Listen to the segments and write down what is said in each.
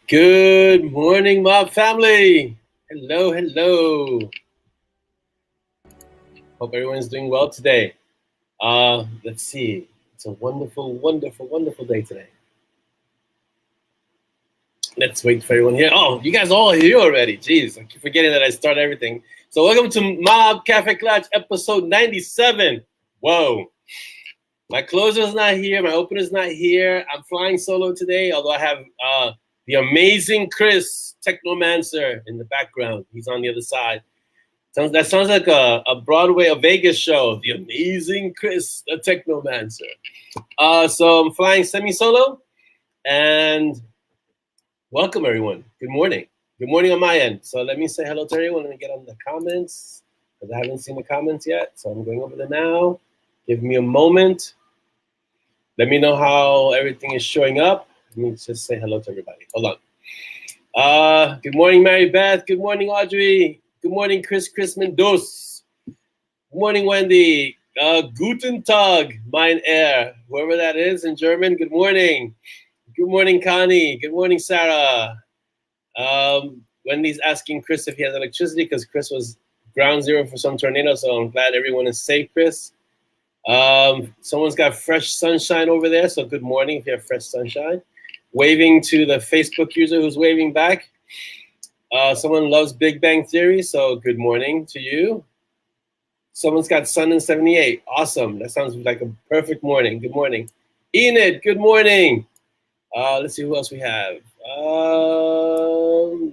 Good morning, mob family. Hello, hello. Hope everyone's doing well today. Let's see. It's a wonderful, wonderful, wonderful day today. Let's wait for everyone here. Oh, you guys are all here already. Jeez, I keep forgetting that I start everything. So welcome to MoB Kaffeeklatsch episode 97. Whoa. My closer's not here. My opener's not here. I'm flying solo today, although I have the amazing Chris, Technomancer, in the background. He's on the other side. That sounds like a Broadway, a Vegas show. The amazing Chris, the Technomancer. So I'm flying semi-solo, and welcome everyone. Good morning. Good morning on my end. So let me say hello to everyone. Let me get on the comments, because I haven't seen the comments yet. So I'm going over there now. Give me a moment. Let me know how everything is showing up. Let me just say hello to everybody. Hold on. Good morning, Mary Beth. Good morning, Audrey. Good morning, Chris Mendoza. Good morning, Wendy. Guten Tag, mein Herr. Whoever that is in German, good morning. Good morning, Connie. Good morning, Sarah. Wendy's asking Chris if he has electricity because Chris was ground zero for some tornado, so I'm glad everyone is safe, Chris. Someone's got fresh sunshine over there, so good morning if you have fresh sunshine. Waving to the Facebook user who's waving back. Someone loves Big Bang Theory, so good morning to you. Someone's got sun in 78. Awesome. That sounds like a perfect morning. Good morning. Enid, good morning. Let's see who else we have.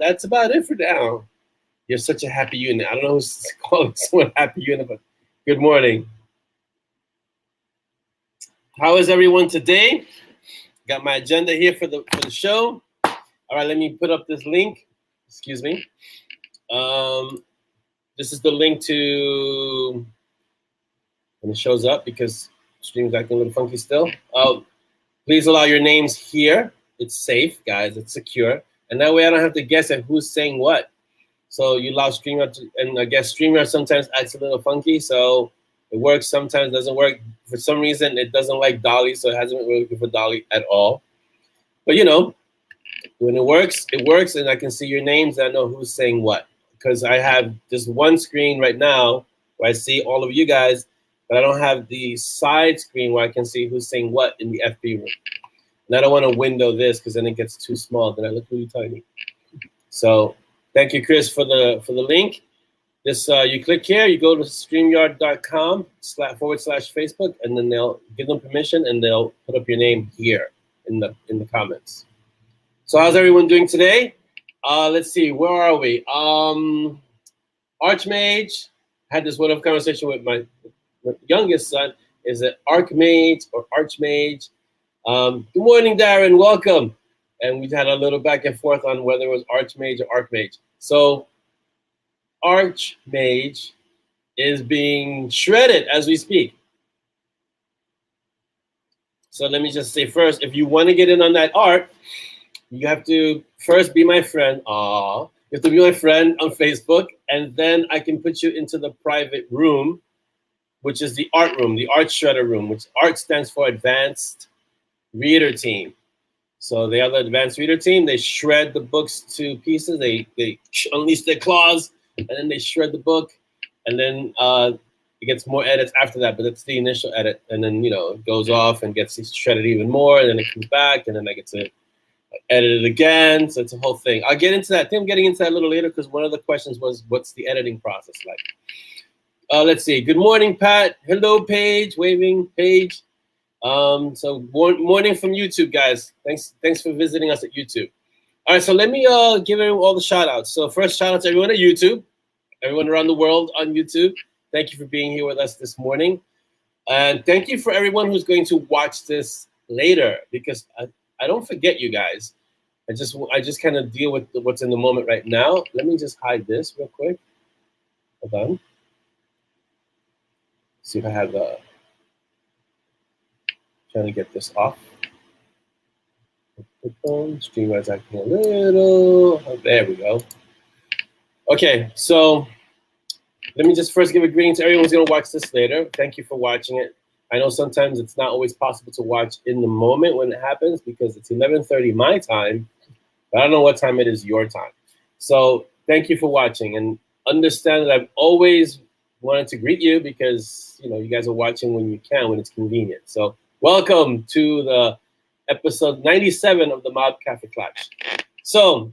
That's about it for now. You're such a happy unit. I don't know who's calling someone happy unit, but good morning. How is everyone today? Got my agenda here for the show. All right, let me put up this link. Excuse me. This is the link to when it shows up because stream's acting a little funky still. Please allow your names here. It's safe, guys. It's secure, and that way I don't have to guess at who's saying what. So you allow streamer to, and I guess streamer sometimes acts a little funky, so it works. Sometimes doesn't work. For some reason, it doesn't like Dolly, so it hasn't been working for Dolly at all. But you know, when it works, and I can see your names. And I know who's saying what, because I have just one screen right now where I see all of you guys, but I don't have the side screen where I can see who's saying what in the FB room. And I don't want to window this because then it gets too small. Then I look really tiny. So thank you, Chris, for the link. This you click here, you go to streamyard.com//Facebook, and then they'll give them permission, and they'll put up your name here in the comments. So how's everyone doing today? Let's see, where are we? Archmage. Had this wonderful conversation with my youngest son. Is it Archmage or Archmage? Good morning, Darren. Welcome. And we had a little back and forth on whether it was Archmage or Archmage. So Archmage is being shredded as we speak. So let me just say first, if you want to get in on that art, you have to first be my friend. You have to be my friend on Facebook, and then I can put you into the private room, which is the art room, the art shredder room, which art stands for Advanced Reader Team. So they are the Advanced Reader Team. They shred the books to pieces. They unleash their claws, and then they shred the book, and then it gets more edits after that, but it's the initial edit, and then it goes off and gets shredded even more, and then it comes back, and then I get to edit it again. So it's a whole thing. I'll get into that. I think I'm getting into that a little later because one of the questions was, what's the editing process like? Let's see. Good morning, Pat. Hello, Paige. Waving, Paige. So morning from YouTube, guys. Thanks for visiting us at YouTube. All right, so let me give everyone all the shout outs. So first, shout out to everyone at YouTube, everyone around the world on YouTube. Thank you for being here with us this morning. And thank you for everyone who's going to watch this later, because I don't forget you guys. I just kind of deal with what's in the moment right now. Let me just hide this real quick. Hold on. See if I have trying to get this off. StreamYard's acting a little. Oh, there we go. Okay, so let me just first give a greeting to everyone who's going to watch this later. Thank you for watching it. I know sometimes it's not always possible to watch in the moment when it happens because it's 11:30 my time, But I don't know what time it is your time. So thank you for watching, and understand that I've always wanted to greet you because you guys are watching when you can, when it's convenient. So welcome to the episode 97 of the MoB Kaffeeklatsch. So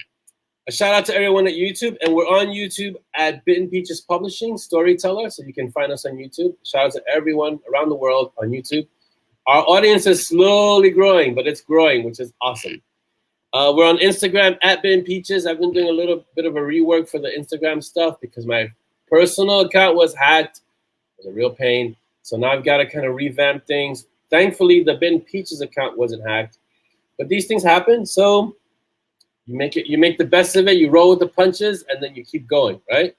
a shout out to everyone at YouTube, and we're on YouTube at Bitten Peaches Publishing Storyteller, so you can find us on YouTube. Shout out to everyone around the world on YouTube. Our audience is slowly growing, but it's growing, which is awesome. We're on Instagram at Bitten Peaches. I've been doing a little bit of a rework for the Instagram stuff because my personal account was hacked. It was a real pain. So now I've got to kind of revamp things. Thankfully, the Bitten Peaches account wasn't hacked. But these things happen, so you make the best of it, you roll with the punches, and then you keep going, right?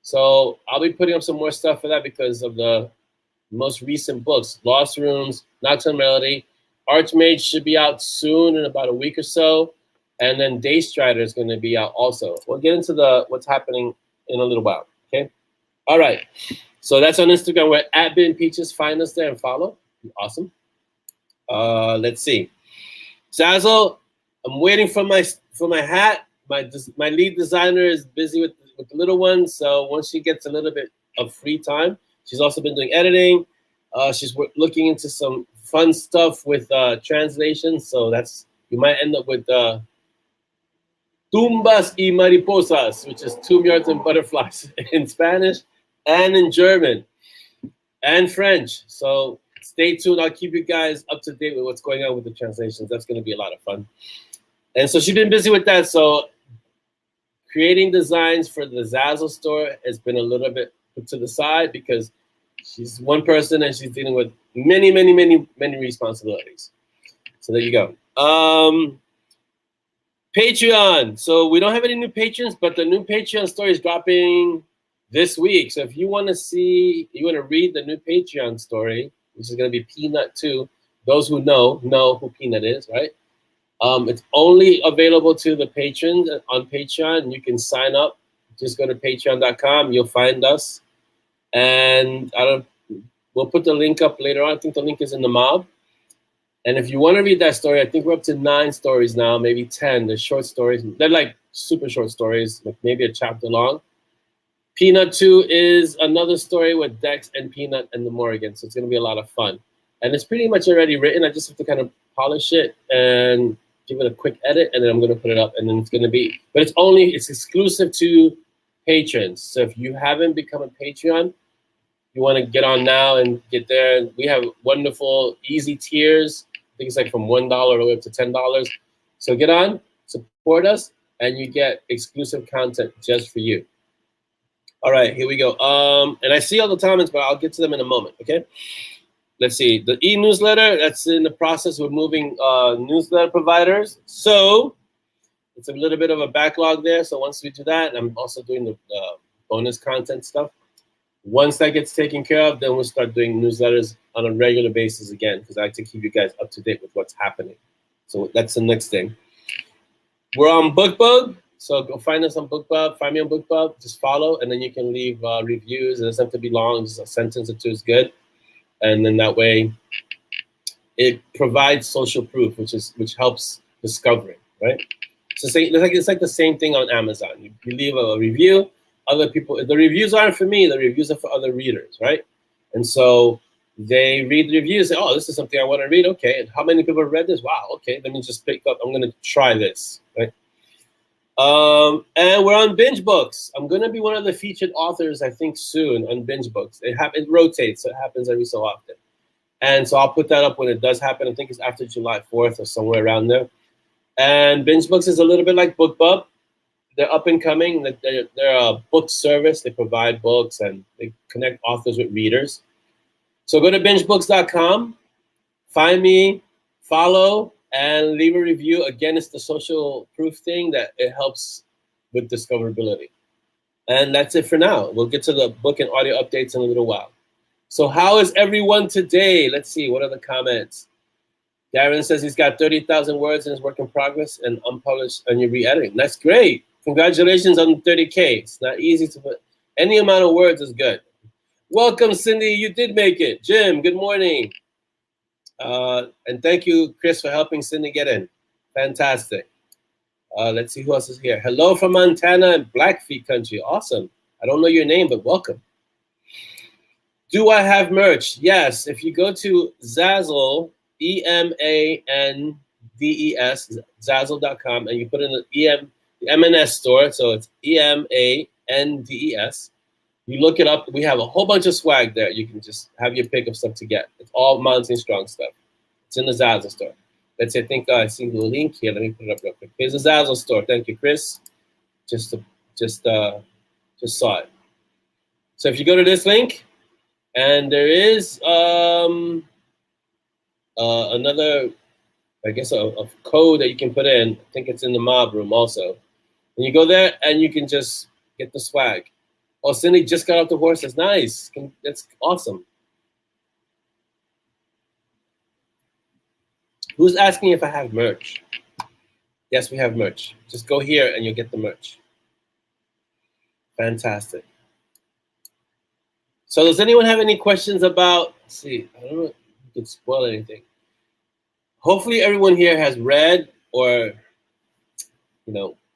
So I'll be putting up some more stuff for that because of the most recent books. Lost Rooms, Nocturne Melody, Archmage should be out soon in about a week or so. And then Daystrider is going to be out also. We'll get into what's happening in a little while, okay? All right. So that's on Instagram. We're at Bitten Peaches. Find us there and follow. Awesome. Let's see. Zazzle, I'm waiting for my hat. My lead designer is busy with the little one, so once she gets a little bit of free time, she's also been doing editing. She's looking into some fun stuff with translation, so you might end up with tumbas y mariposas, which is tomb yards and butterflies in Spanish and in German and French. So stay tuned. I'll keep you guys up to date with what's going on with the translations. That's going to be a lot of fun. And so she's been busy with that. So creating designs for the Zazzle store has been a little bit put to the side because she's one person and she's dealing with many, many, many, many responsibilities. So there you go. Patreon. So we don't have any new patrons, but the new Patreon story is dropping this week. So if you want to read the new Patreon story, which is going to be Peanut 2, those who know who Peanut is, right? It's only available to the patrons on Patreon. You can sign up. Just go to patreon.com. You'll find us. And we'll put the link up later on. I think the link is in the MoB. And if you want to read that story, I think we're up to 9 stories now, maybe 10. They're short stories. They're like super short stories, like maybe a chapter long. Peanut 2 is another story with Dex and Peanut and the Morrigan. So it's going to be a lot of fun. And it's pretty much already written. I just have to kind of polish it and give it a quick edit, and then I'm going to put it up, and then it's going to be, but it's exclusive to patrons. So if you haven't become a Patreon, you want to get on now and get there. We have wonderful, easy tiers. I think it's like from $1 all the way up to $10. So get on, support us, and you get exclusive content just for you. All right, here we go. And I see all the comments, but I'll get to them in a moment, okay? Let's see, the e-newsletter, that's in the process. We're moving newsletter providers. So it's a little bit of a backlog there. So once we do that, I'm also doing the bonus content stuff. Once that gets taken care of, then we'll start doing newsletters on a regular basis again, because I like to keep you guys up to date with what's happening. So that's the next thing. We're on BookBub. So go find us on BookBub. Find me on BookBub. Just follow, and then you can leave reviews. It doesn't have to be long. Just a sentence or two is good. And then that way, it provides social proof, which helps discovery, right? So it's like the same thing on Amazon. You leave a review, other people. The reviews aren't for me. The reviews are for other readers, right? And so they read the reviews, say, "Oh, this is something I want to read." Okay, and how many people have read this? Wow. Okay, let me just pick up. I'm going to try this, right? And we're on Binge Books. I'm going to be one of the featured authors, I think, soon on Binge Books. It rotates, so it happens every so often. And so I'll put that up when it does happen. I think it's after July 4th or somewhere around there. And Binge Books is a little bit like BookBub. They're up and coming. They're a book service. They provide books and they connect authors with readers. So go to bingebooks.com, find me, follow, and leave a review. Again, it's the social proof thing that it helps with discoverability. And that's it for now. We'll get to the book and audio updates in a little while. So how is everyone today? Let's see, what are the comments? Darren says he's got 30,000 words in his work in progress and unpublished, and you're re-editing. That's great. Congratulations on 30K. It's not easy to put. Any amount of words is good. Welcome, Cindy. You did make it. Jim, good morning. And thank you, Chris, for helping Cindy get in. Fantastic. Let's see who else is here. Hello from Montana and Blackfeet country. Awesome. I don't know your name, but welcome. Do I have merch? Yes. If you go to Zazzle, EMANDES, Zazzle.com, and you put in the M&S store, so it's EMANDES. You look it up. We have a whole bunch of swag there. You can just have your pick of stuff to get. It's all Mountain Strong stuff. It's in the Zazzle store. Let's say, I think I see the link here. Let me put it up real quick. Here's the Zazzle store. Thank you, Chris. Just saw it. So if you go to this link, and there is another, I guess, a code that you can put in. I think it's in the MoB room also. And you go there, and you can just get the swag. Oh, Cindy just got off the horse. That's nice. That's awesome. Who's asking if I have merch? Yes, we have merch. Just go here, and you'll get the merch. Fantastic. So does anyone have any questions about, let's see, I don't know if you could spoil anything. Hopefully everyone here has read or,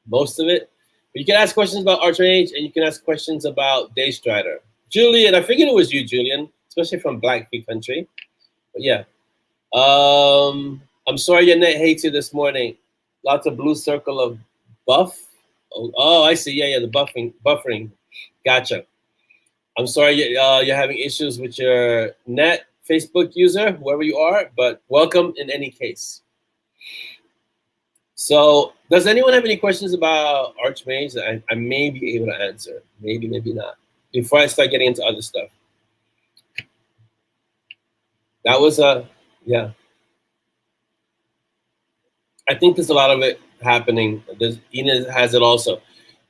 most of it. But you can ask questions about Archmage, and you can ask questions about Daystrider. Julian, I figured it was you, Julian, especially from Blackfeet country. But yeah. I'm sorry your net hates you this morning. Lots of blue circle of buff. Oh, I see. Yeah, the buffering. Gotcha. I'm sorry you're having issues with your net, Facebook user, whoever you are, but welcome in any case. So does anyone have any questions about Archmage that I may be able to answer? Maybe, maybe not. Before I start getting into other stuff. That was yeah. I think there's a lot of it happening. Ina has it also.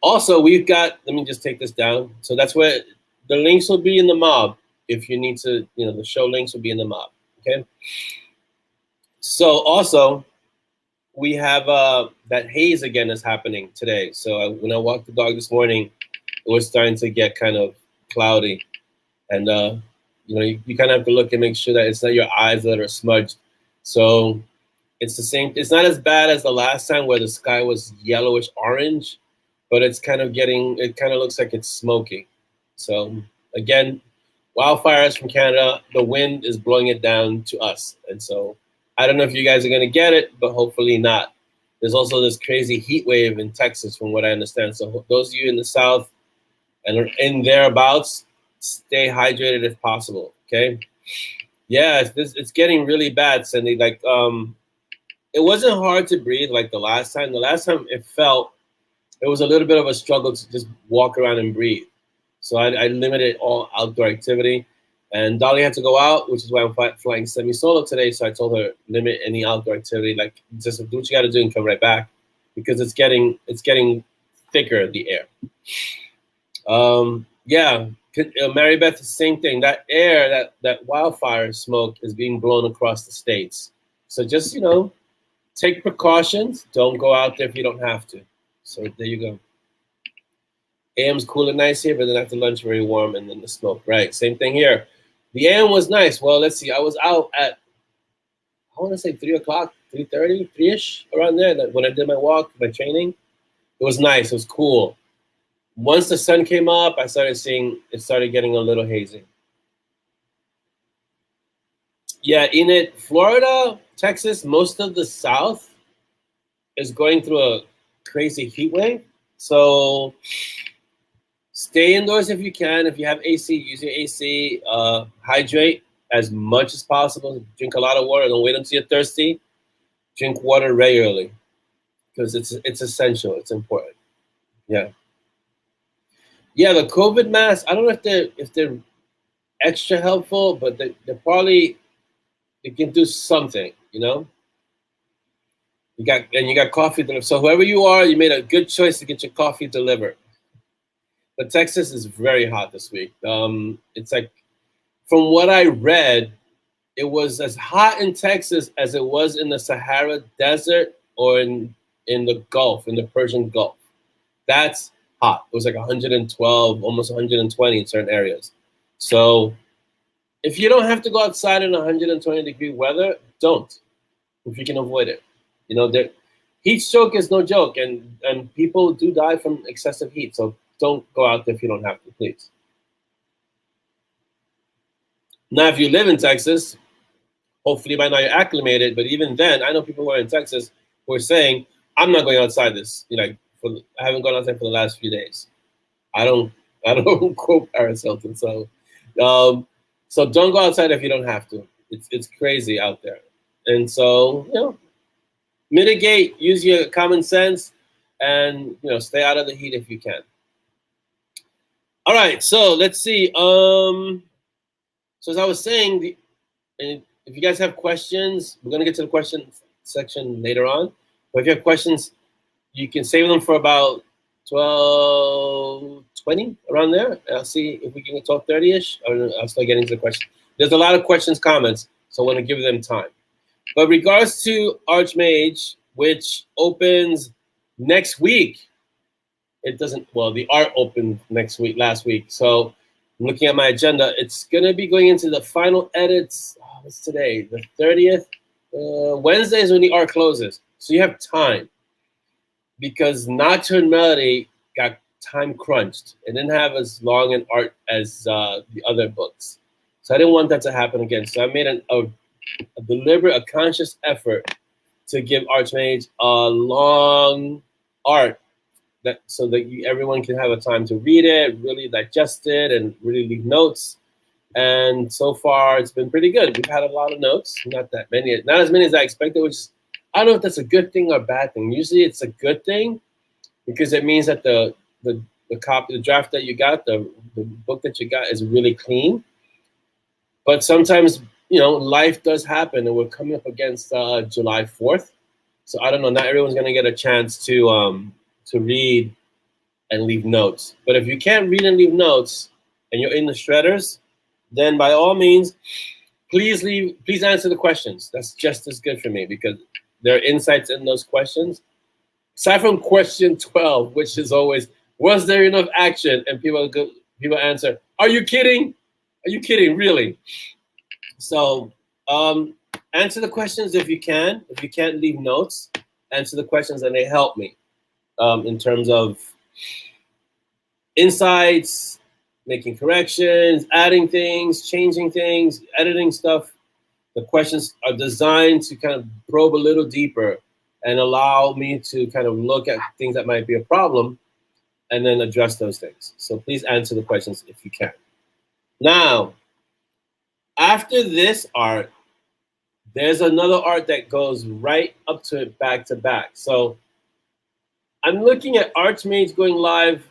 Also, we've got, let me just take this down. So that's where the links will be in the MoB. If you need to, the show links will be in the MoB, okay? So also, we have that haze again is happening today. So when I walked the dog this morning, it was starting to get kind of cloudy. And, you kind of have to look and make sure that it's not your eyes that are smudged. So it's the same. It's not as bad as the last time where the sky was yellowish orange, but it's kind of it kind of looks like it's smoky. So again, wildfires from Canada, the wind is blowing it down to us. And so I don't know if you guys are going to get it, but hopefully not. There's also this crazy heat wave in Texas, from what I understand. So those of you in the South and are in thereabouts, stay hydrated if possible, okay? Yeah, it's getting really bad, Cindy. Like, it wasn't hard to breathe like the last time. The last time it was a little bit of a struggle to just walk around and breathe. So I limited all outdoor activity. And Dolly had to go out, which is why I'm flying semi-solo today. So I told her, limit any outdoor activity. Like, just do what you got to do and come right back, because it's getting thicker, the air. Yeah, Mary Beth, the same thing. That air, that wildfire smoke is being blown across the states. So just, take precautions. Don't go out there if you don't have to. So there you go. AM's cool and nice here, but then after lunch, very warm, and then the smoke. Right, same thing here. The AM was nice. Well, let's see. I was out at, I want to say 3 o'clock, 3:30, 3-ish, around there. When I did my walk, my training, it was nice. It was cool. Once the sun came up, I started seeing it started getting a little hazy. Yeah, in it, Florida, Texas, most of the South is going through a crazy heat wave. So stay indoors if you can. If you have AC, use your AC. Hydrate as much as possible. Drink a lot of water. Don't wait until you're thirsty. Drink water regularly, because it's essential. It's important. Yeah. Yeah, the COVID masks, I don't know if they're extra helpful, but they're probably, they can do something, You got coffee delivered. So whoever you are, you made a good choice to get your coffee delivered. But Texas is very hot this week. It's like, from what I read, it was as hot in Texas as it was in the Sahara Desert or in the Gulf, in the Persian Gulf. That's hot. It was like 112, almost 120 in certain areas. So if you don't have to go outside in 120-degree weather, don't, if you can avoid it. heat stroke is no joke, and people do die from excessive heat. So don't go out there if you don't have to, please. Now, if you live in Texas, hopefully by now you're acclimated. But even then, I know people who are in Texas who are saying, "I'm not going outside this. I haven't gone outside for the last few days. I don't quote Paris Hilton. So don't go outside if you don't have to. It's crazy out there, and so mitigate, use your common sense, and stay out of the heat if you can. All right, so let's see. So as I was saying, and if you guys have questions, we're gonna get to the questions section later on. But if you have questions, you can save them for about 12:20 around there. I'll see if we can get 12:30ish. I'll start getting to the questions. There's a lot of questions, comments, so I want to give them time. But regards to Archmage, which opens next week, it doesn't. Well, the art opened last week. So I'm looking at my agenda. It's gonna be going into the final edits. What's today? The 30th. Wednesday is when the art closes, so you have time. Because Nocturne Melody got time crunched. It didn't have as long an art as the other books. So I didn't want that to happen again. So I made a deliberate, a conscious effort to give Archmage a long art so that everyone can have a time to read it, really digest it, and really leave notes. And so far, it's been pretty good. We've had a lot of notes, not that many, not as many as I expected, which is, I don't know if that's a good thing or a bad thing. Usually it's a good thing because it means that the draft that you got, the book that you got is really clean. But sometimes, life does happen, and we're coming up against July 4th. So I don't know, not everyone's going to get a chance to read and leave notes. But if you can't read and leave notes and you're in the shredders, then by all means, please answer the questions. That's just as good for me because there are insights in those questions. Aside from question 12, which is always, was there enough action? And people answer, are you kidding? Are you kidding, really? So answer the questions if you can. If you can't leave notes, answer the questions and they help me in terms of insights, making corrections, adding things, changing things, editing stuff. The questions are designed to kind of probe a little deeper and allow me to kind of look at things that might be a problem and then address those things. So please answer the questions if you can. Now, after this art, there's another art that goes right up to it back to back. So I'm looking at Archmage going live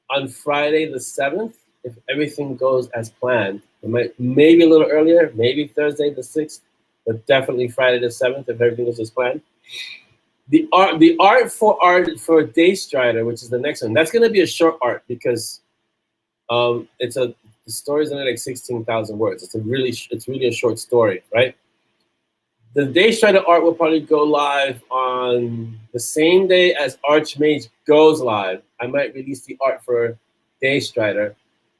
on Friday the 7th, if everything goes as planned. Maybe a little earlier, maybe Thursday the 6th, but definitely Friday the 7th if everything goes as planned. The art for Daystrider, which is the next one, that's going to be a short art because the story's only like 16,000 words. It's really a short story, right? The Daystrider art will probably go live on the same day as Archmage goes live. I might release the art for Daystrider.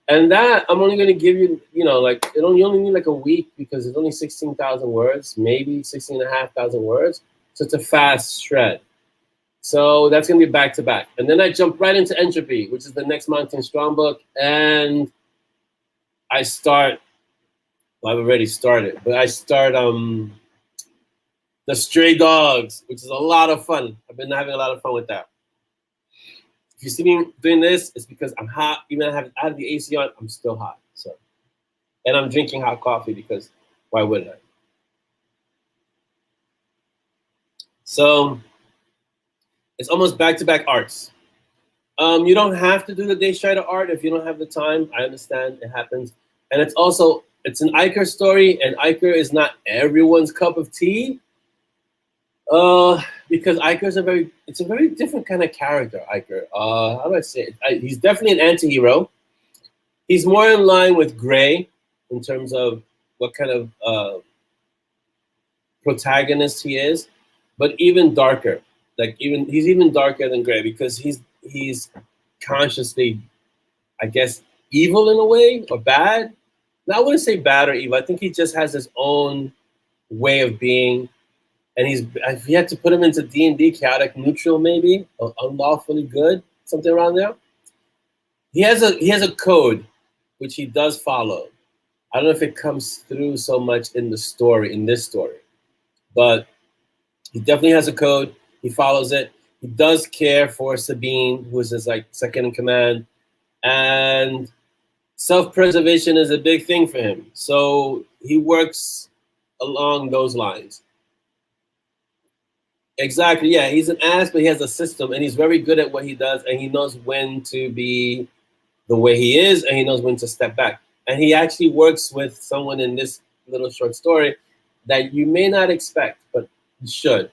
And that I'm only going to give you, you only need like a week because it's only 16,000 words, maybe 16,500 words. So it's a fast shred. So that's going to be back to back. And then I jump right into Entropy, which is the next Mountain Strong book. And I've already started, but I start The Stray Dogs, which is a lot of fun. I've been having a lot of fun with that. If you see me doing this, it's because I'm hot. Even I have the AC on, I'm still hot. So, and I'm drinking hot coffee because why wouldn't I? So it's almost back-to-back arts. You don't have to do the Daystrider art if you don't have the time. I understand, it happens. And it's an Iker story, and Iker is not everyone's cup of tea. Because Iker's a very different kind of character, Iker. How do I say it? He's definitely an anti-hero. He's more in line with Gray in terms of what kind of protagonist he is, but even darker. He's even darker than Gray because he's consciously, I guess, evil in a way, or bad. Now, I wouldn't say bad or evil. I think he just has his own way of being. and if you had to put him into D&D, chaotic neutral maybe, or unlawfully good, something around there. He has a code which he does follow. I don't know if it comes through so much in this story, but he definitely has a code. He follows it. He does care for Sabine, who is his like second in command, and self-preservation is a big thing for him. So he works along those lines. Exactly, yeah. He's an ass, but he has a system, and he's very good at what he does, and he knows when to be the way he is, and he knows when to step back. And he actually works with someone in this little short story that you may not expect, but you should.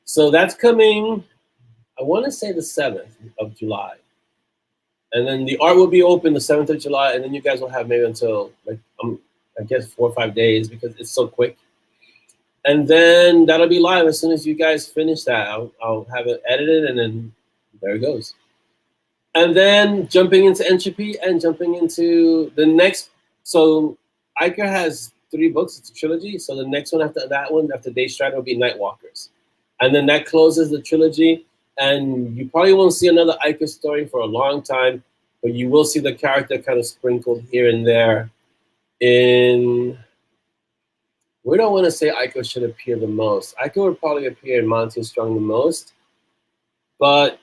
So that's coming, I want to say the 7th of July. And then the art will be open the 7th of July, and then you guys will have maybe until, like, I guess 4 or 5 days because it's so quick. And then that'll be live as soon as you guys finish that. I'll have it edited, and then there it goes. And then jumping into Entropy and jumping into the next. So Iker has 3 books. It's a trilogy. So the next one after that one, after Daystrider, will be Nightwalkers. And then that closes the trilogy. And you probably won't see another Iker story for a long time, but you will see the character kind of sprinkled here and there. We don't want to say Iker should appear the most. Iker would probably appear in Monty Strong the most, but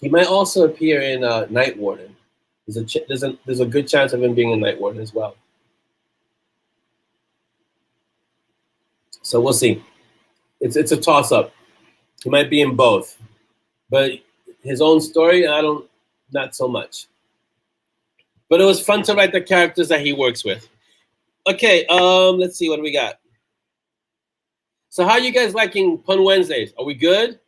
he might also appear in Night Warden. There's a good chance of him being in Night Warden as well. So we'll see. It's a toss-up. He might be in both, but his own story, not so much. But it was fun to write the characters that he works with. Okay, let's see, what do we got? So how are you guys liking Pun Wednesdays? Are we good?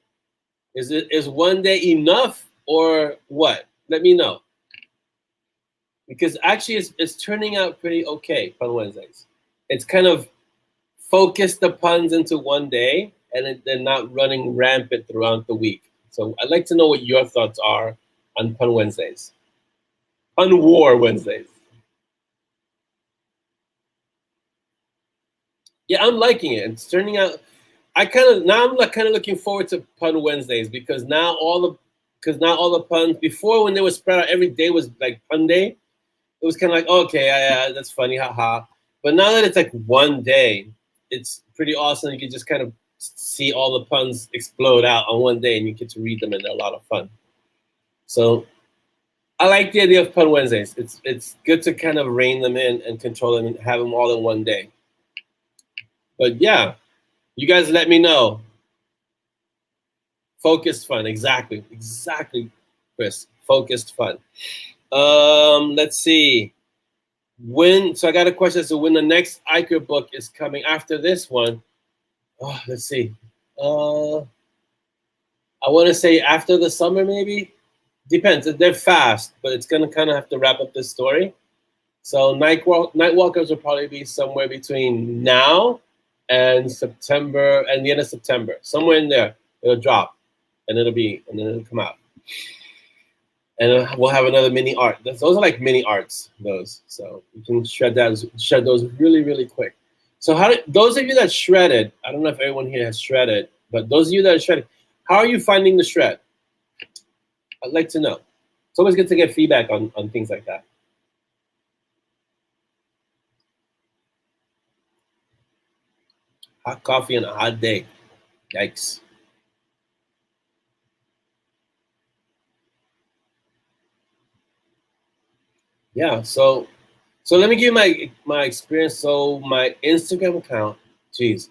Is one day enough or what? Let me know. Because actually it's turning out pretty okay, Pun Wednesdays. It's kind of focused the puns into one day, and they're not running rampant throughout the week. So I'd like to know what your thoughts are on Pun Wednesdays. Pun War Wednesdays. Yeah, I'm liking it. It's turning out. I'm kind of looking forward to Pun Wednesdays because now all the puns before, when they were spread out every day, was like Pun Day. It was kind of like, okay, yeah, that's funny, haha. But now that it's like one day, it's pretty awesome. You can just kind of see all the puns explode out on one day, and you get to read them, and they're a lot of fun. So I like the idea of Pun Wednesdays. It's good to kind of rein them in and control them and have them all in one day. But yeah, you guys let me know. Focused fun, exactly, Chris. Focused fun. Let's see. So I got a question as to when the next Iker book is coming after this one. Oh, let's see. I want to say after the summer, maybe. Depends. They're fast, but it's gonna kind of have to wrap up this story. So Nightwalkers will probably be somewhere between now and September, and the end of September, somewhere in there. It'll drop, and then it'll come out. And we'll have another mini art. Those are like mini arts, those. So you can shred those really, really quick. So those of you that shredded, I don't know if everyone here has shredded, but those of you that are shredded, how are you finding the shred? I'd like to know. It's always good to get feedback on things like that. Hot coffee on a hot day. Yikes. Yeah, so let me give you my experience. So my Instagram account, geez,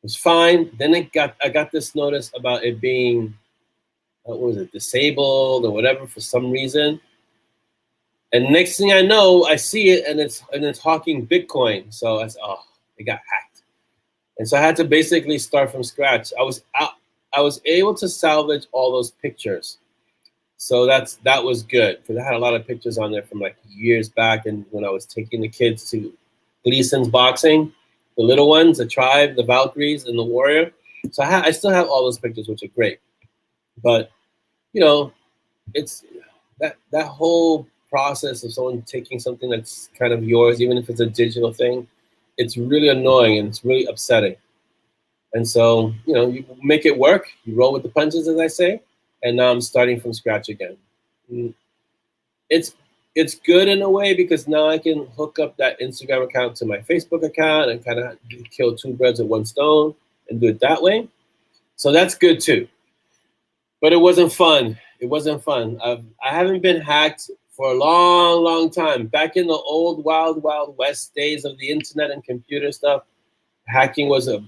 was fine. Then I got this notice about it being, what was it, disabled or whatever for some reason. And next thing I know, I see it and it's hawking Bitcoin. So I said, oh, it got hacked. And so I had to basically start from scratch. I was able to salvage all those pictures. So that was good because I had a lot of pictures on there from like years back, and when I was taking the kids to Gleason's boxing, the little ones, the tribe, the Valkyries, and the warrior. So I still have all those pictures, which are great. But it's that whole process of someone taking something that's kind of yours, even if it's a digital thing, it's really annoying and it's really upsetting. And so, you make it work. You roll with the punches, as I say. And now I'm starting from scratch again. It's it's good in a way because now I can hook up that Instagram account to my Facebook account and kind of kill two birds with one stone and do it that way. So that's good too. But it wasn't fun. It wasn't fun. I haven't been hacked for a long, long time. Back in the old wild, wild west days of the internet and computer stuff, hacking was a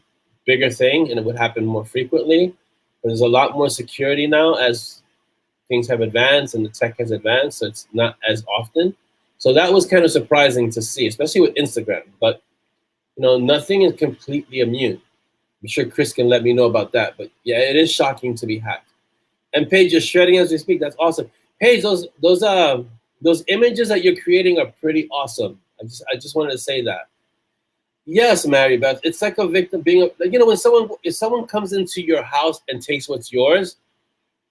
bigger thing and it would happen more frequently. But there's a lot more security now as things have advanced and the tech has advanced, so it's not as often. So that was kind of surprising to see, especially with Instagram. But nothing is completely immune. I'm sure Chris can let me know about that. But yeah, it is shocking to be hacked. And Paige is shredding as we speak. That's awesome. Paige, those images that you're creating are pretty awesome. I just wanted to say that. Yes, Mary Beth. It's like a victim being when someone comes into your house and takes what's yours,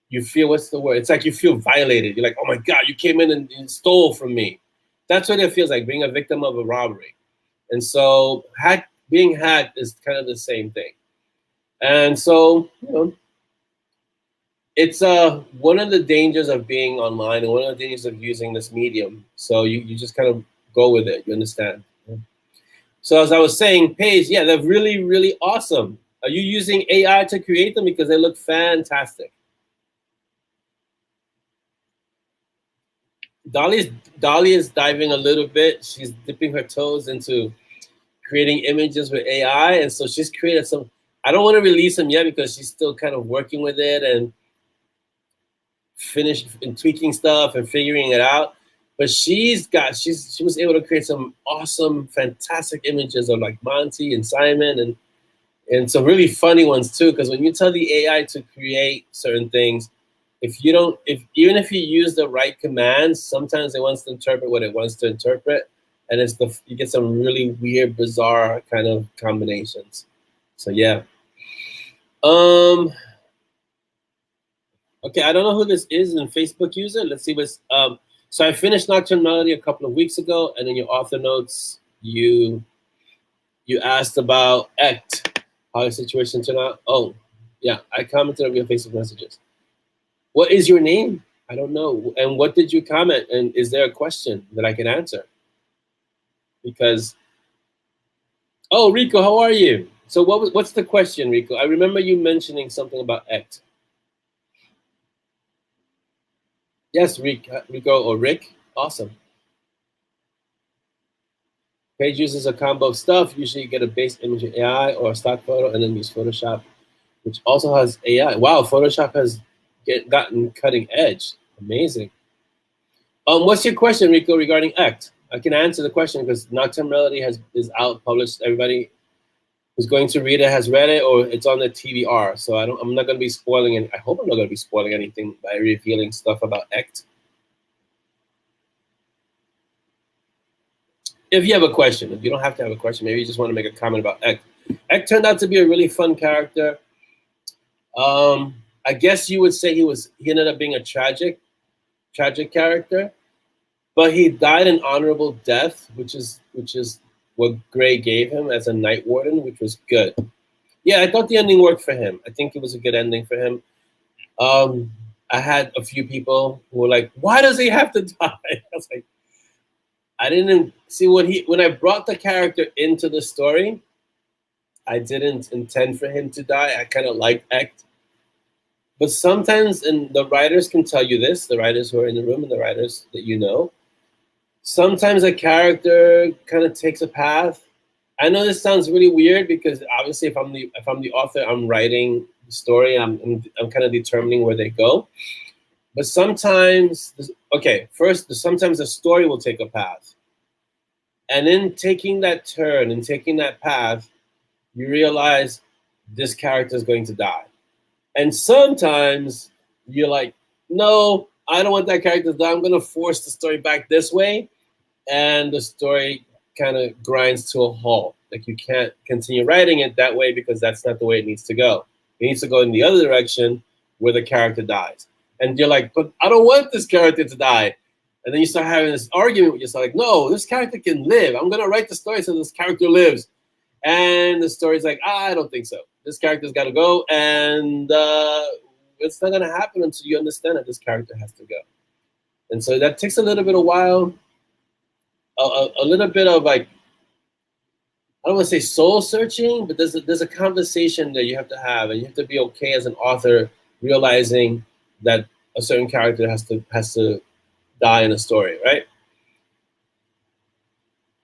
you feel, what's the word? It's like you feel violated. You're like, oh my God, you came in and stole from me. That's what it feels like, being a victim of a robbery. And so being hacked is kind of the same thing. And so, it's one of the dangers of being online and one of the dangers of using this medium. So you just kind of go with it. You understand? So as I was saying, Paige, yeah, they're really, really awesome. Are you using AI to create them? Because they look fantastic. Dolly is diving a little bit. She's dipping her toes into creating images with AI. And so she's created some, I don't want to release them yet because she's still kind of working with it and tweaking stuff and figuring it out. But she was able to create some awesome, fantastic images of like Monty and Simon and some really funny ones too. Because when you tell the AI to create certain things, even if you use the right commands, sometimes it wants to interpret what it wants to interpret, and you get some really weird, bizarre kind of combinations. So yeah. Okay, I don't know who this is in Facebook user. Let's see what's so I finished Nocturne Melody a couple of weeks ago, and in your author notes, you asked about ACT, how the situation turned out. Oh, yeah, I commented on your Facebook messages. What is your name? I don't know. And what did you comment? And is there a question that I can answer? Because, oh, Rico, how are you? So what's the question, Rico? I remember you mentioning something about ACT. Yes, Rico or Rick. Awesome. Page uses a combo of stuff. Usually you get a base image in AI or a stock photo and then use Photoshop, which also has AI. Wow, Photoshop has gotten cutting edge. Amazing. What's your question, Rico, regarding ACT? I can answer the question because Nocturne Melody is out, published. Everybody who's going to read it has read it, or it's on the TBR. So I'm not going to be spoiling it. I hope I'm not going to be spoiling anything by revealing stuff about ACT. If you have a question, if you don't have to have a question, maybe you just want to make a comment about ACT. ACT turned out to be a really fun character. I guess you would say he ended up being a tragic character, but he died an honorable death, which is what Gray gave him as a Night Warden, which was good. Yeah, I thought the ending worked for him. I think it was a good ending for him. I had a few people who were like, "Why does he have to die?" I was like, I didn't see when I brought the character into the story, I didn't intend for him to die. I kind of liked ACT. But sometimes, and the writers can tell you this, the writers who are in the room and the writers that you know, sometimes a character kind of takes a path. I know this sounds really weird because obviously if I'm the author, I'm writing the story, I'm kind of determining where they go. But sometimes, sometimes the story will take a path. And in taking that turn and taking that path, you realize this character is going to die. And sometimes you're like, no, I don't want that character to die. I'm going to force the story back this way. And the story kind of grinds to a halt. Like you can't continue writing it that way because that's not the way it needs to go. It needs to go in the other direction where the character dies. And you're like, but I don't want this character to die. And then you start having this argument with yourself, like, no, this character can live. I'm going to write the story so this character lives. And the story's like, I don't think so. This character's got to go, and it's not going to happen until you understand that this character has to go. And so that takes a little bit of while, a little bit of like, I don't want to say soul searching, but there's a conversation that you have to have, and you have to be okay as an author realizing that a certain character has to die in a story, right?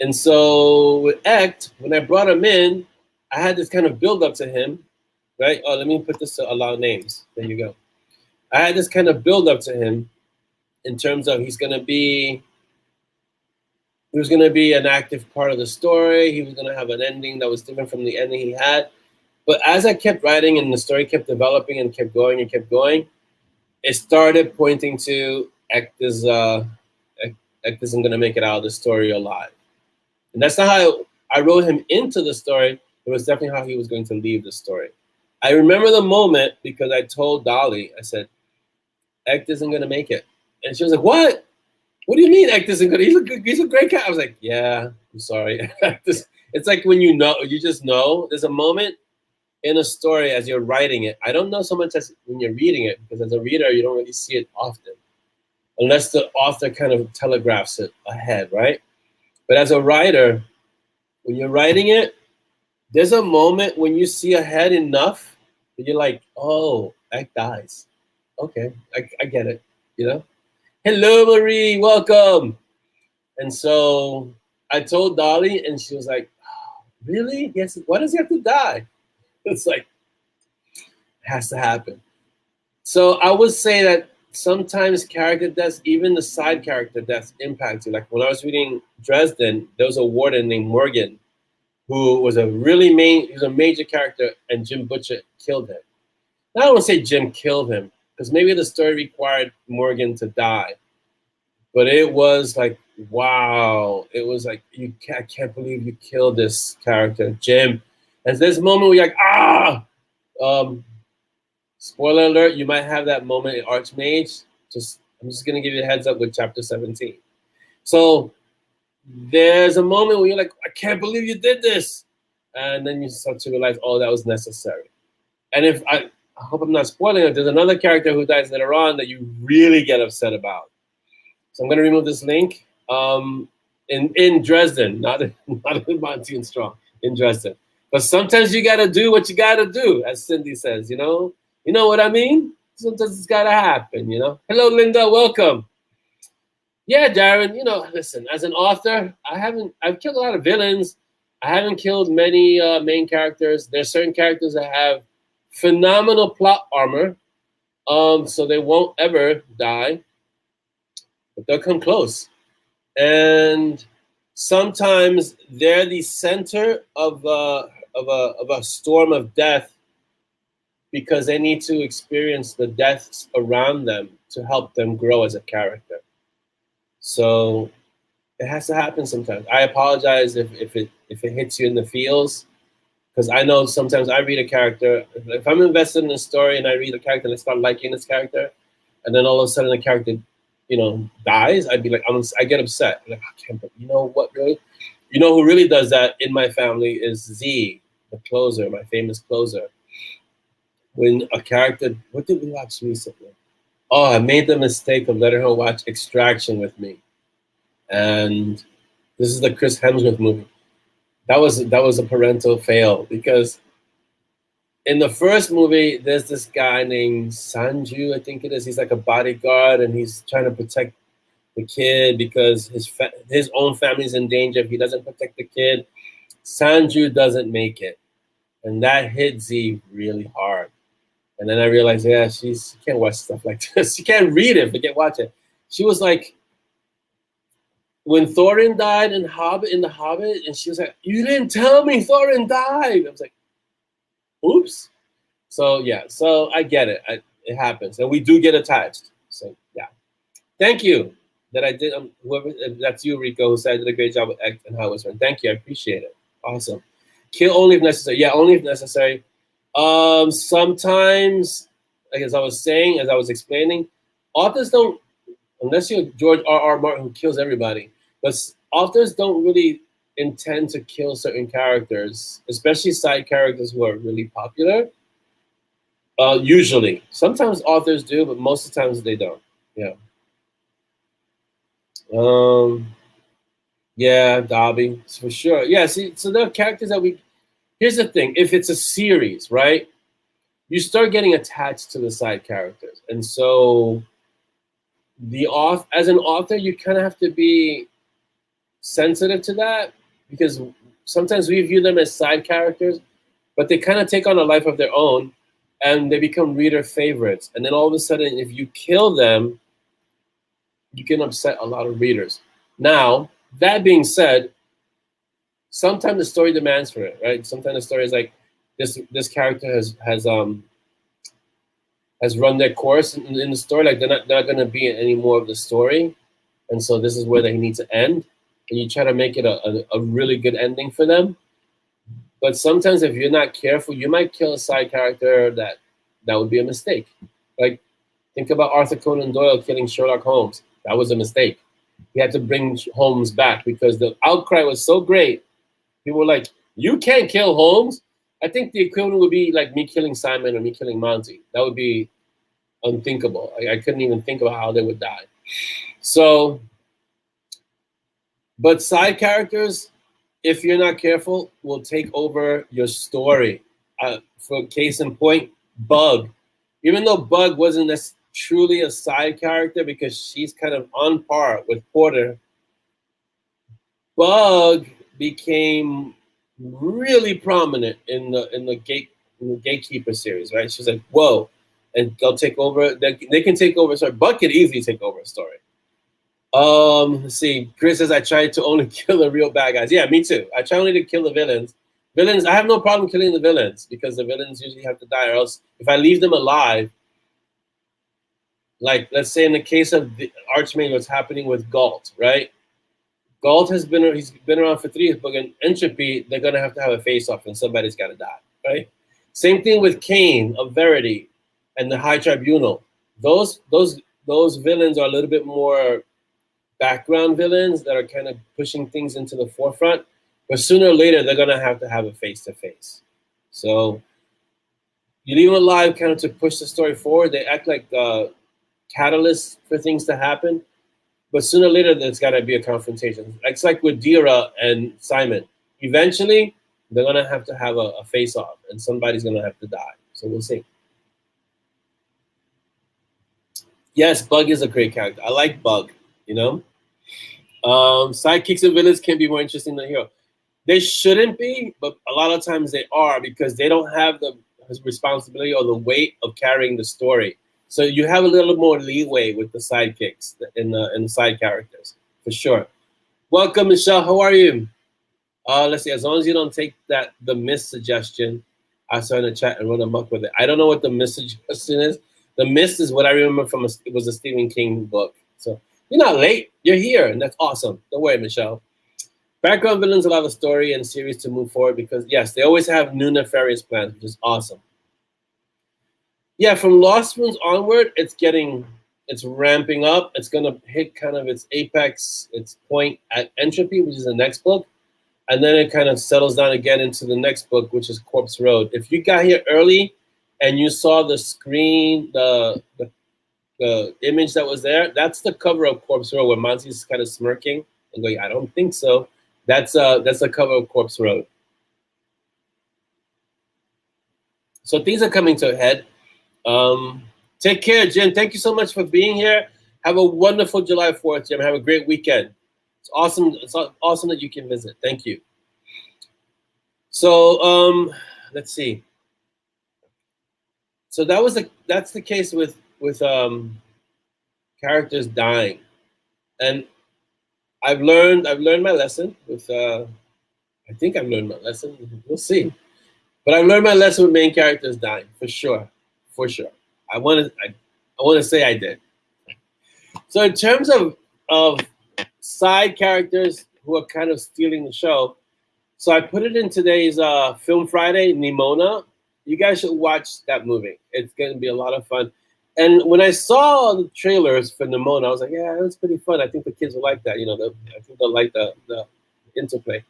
And so with Act, when I brought him in, I had this kind of build up to him, right? Oh, let me put this to allow names. There you go. I had this kind of build up to him in terms of he was going to be an active part of the story. He was going to have an ending that was different from the ending he had. But as I kept writing and the story kept developing and kept going, it started pointing to Act isn't going to make it out of the story alive. And that's not how I wrote him into the story. It was definitely how he was going to leave the story. I remember the moment because I told Dolly, I said, Act isn't going to make it. And she was like, what? What do you mean Act isn't going to? He's a great guy. I was like, yeah, I'm sorry. It's like when you just know. There's a moment in a story as you're writing it. I don't know so much as when you're reading it, because as a reader, you don't really see it often. Unless the author kind of telegraphs it ahead, right? But as a writer, when you're writing it, there's a moment when you see ahead enough that you're like, oh, Act dies. Okay, I get it, you know? Hello, Marie, welcome. And so I told Dolly, and she was like, oh, really? Yes, why does he have to die? It's like, it has to happen. So I would say that sometimes character deaths, even the side character deaths, impact you. Like when I was reading Dresden, there was a warden named Morgan who was he was a major character, and Jim Butcher killed him. Now, I don't want to say Jim killed him, because maybe the story required Morgan to die. But it was like, wow. It was like, I can't believe you killed this character, Jim. And there's a moment where you're like, ah! Spoiler alert, you might have that moment in Archmage. I'm just gonna give you a heads up with chapter 17. So there's a moment where you're like, I can't believe you did this. And then you start to realize, oh, that was necessary. And I hope I'm not spoiling it, there's another character who dies later on that you really get upset about. So I'm gonna remove this link. In Dresden, not in Monty and Strong, in Dresden. But sometimes you gotta do what you gotta do, as Cindy says, you know? You know what I mean? Sometimes it's gotta happen, you know? Hello, Linda, welcome. Yeah, Darren, listen, as an author, I've killed a lot of villains. I haven't killed many main characters. There's certain characters that have phenomenal plot armor, so they won't ever die, but they'll come close. And sometimes they're the center of a storm of death because they need to experience the deaths around them to help them grow as a character. So it has to happen sometimes. I apologize if it hits you in the feels, because I know sometimes I read a character. If I'm invested in a story and I read a character and I start liking this character, and then all of a sudden the character, dies, I'd be like, I get upset. I'm like, I can't. But you know what? Really, who really does that in my family is Z, the closer, my famous closer. When a character, what did we watch recently? Oh, I made the mistake of letting her watch Extraction with me, and this is the Chris Hemsworth movie. That was a parental fail, because in the first movie, there's this guy named Sanju, I think it is. He's like a bodyguard, and he's trying to protect the kid because his own family's in danger if he doesn't protect the kid. Sanju doesn't make it, and that hit Z really hard. And then I realized, yeah, she can't watch stuff like this. She can't read it, forget watch it. She was like, when Thorin died in The Hobbit, and she was like, you didn't tell me Thorin died. I was like, oops. So yeah, so I get it. It happens, and we do get attached. So yeah, thank you that I did. Whoever that's you, Rico, who said I did a great job with Act and how it was run. Thank you, I appreciate it. Awesome. Kill only if necessary. Yeah, only if necessary. Sometimes, like as I was explaining, authors don't, unless you're George R.R. Martin who kills everybody, but authors don't really intend to kill certain characters, especially side characters who are really popular. Usually, sometimes authors do, but most of the times they don't. Yeah. Yeah, Dobby, for sure. Yeah, see, so there are characters that we. Here's the thing: if it's a series, right, you start getting attached to the side characters, and so as an author, you kind of have to be sensitive to that because sometimes we view them as side characters, but they kind of take on a life of their own, and they become reader favorites. And then all of a sudden, if you kill them, you can upset a lot of readers. Now, that being said, sometimes the story demands for it, right? Sometimes the story is like this character has run their course in the story. Like they're not going to be in any more of the story, and so this is where they need to end. And you try to make it a really good ending for them. But sometimes if you're not careful, you might kill a side character that would be a mistake. Like think about Arthur Conan Doyle killing Sherlock Holmes. That was a mistake. He had to bring Holmes back because the outcry was so great. People were like, "You can't kill Holmes." I think the equivalent would be like me killing Simon or me killing Monty. That would be unthinkable. I couldn't even think about how they would die. So, but side characters, if you're not careful, will take over your story. For case in point, Bug. Even though Bug wasn't truly a side character because she's kind of on par with Porter, Bug became really prominent in the Gatekeeper series, right? She's like, whoa, and they'll take over. They can take over. Sorry, Bug could easily take over a story. Let's see. Chris says I tried to only kill the real bad guys. Yeah, me too. I try only to kill the villains. Villains, I have no problem killing the villains because the villains usually have to die, or else if I leave them alive, like let's say in the case of the Archmage, what's happening with Galt, right? Galt he's been around for 3 years, but in Entropy, they're gonna have to have a face-off and somebody's gotta die, right? Same thing with Kane of Verity and the High Tribunal. Those villains are a little bit more background villains that are kind of pushing things into the forefront, but sooner or later they're gonna have to have a face-to-face. So you leave them alive kind of to push the story forward. They act like catalysts for things to happen. But sooner or later, there's got to be a confrontation. It's like with Dira and Simon. Eventually, they're going to have a face-off, and somebody's going to have to die. So we'll see. Yes, Bug is a great character. I like Bug, you know? Sidekicks and villains can be more interesting than hero. They shouldn't be, but a lot of times they are because they don't have the responsibility or the weight of carrying the story. So you have a little more leeway with the sidekicks in the side characters, for sure. Welcome, Michelle. How are you? Let's see. As long as you don't take the Mist suggestion, I saw in the chat and run amok with it. I don't know what the Mist suggestion is. The Mist is what I remember from it was a Stephen King book. So you're not late. You're here, and that's awesome. Don't worry, Michelle. Background villains allow the story and series to move forward because, yes, they always have new nefarious plans, which is awesome. Yeah, from Lost Ruins onward, it's ramping up. It's gonna hit kind of its apex, its point at Entropy, which is the next book, and then it kind of settles down again into the next book, which is Corpse Road. If you got here early and you saw the screen, the image that was there, that's the cover of Corpse Road, where Monty's kind of smirking and going, "I don't think so." That's the cover of Corpse Road. So things are coming to a head. Take care, Jim. Thank you so much for being here. Have a wonderful July 4th, Jim. Have a great weekend. It's awesome. It's awesome that you can visit. Thank you. So let's see. So that's the case with characters dying, and I've learned my lesson with. I think I've learned my lesson. We'll see, but I've learned my lesson with main characters dying for sure. For sure. I want to say I did. So in terms of side characters who are kind of stealing the show, so I put it in today's Film Friday, Nimona. You guys should watch that movie. It's going to be a lot of fun. And when I saw the trailers for Nimona, I was like, yeah, that's pretty fun. I think the kids will like that. You know, I think they'll like the interplay.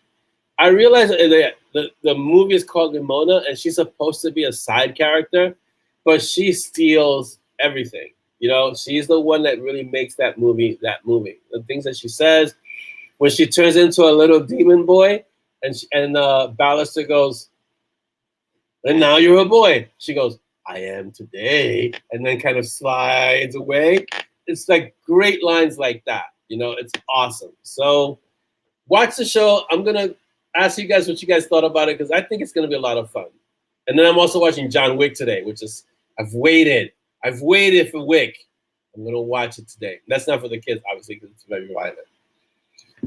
I realized that the movie is called Ramona, and she's supposed to be a side character, but she steals everything. You know, she's the one that really makes that movie that movie. The things that she says, when she turns into a little demon boy, and Ballister goes, "And now you're a boy." She goes, "I am today," and then kind of slides away. It's like great lines like that. You know, it's awesome. So watch the show. I'm gonna ask you guys what you guys thought about it because I think it's gonna be a lot of fun. And then I'm also watching John Wick today, which is I've waited for Wick. I'm gonna watch it today. That's not for the kids, obviously, because it's very violent.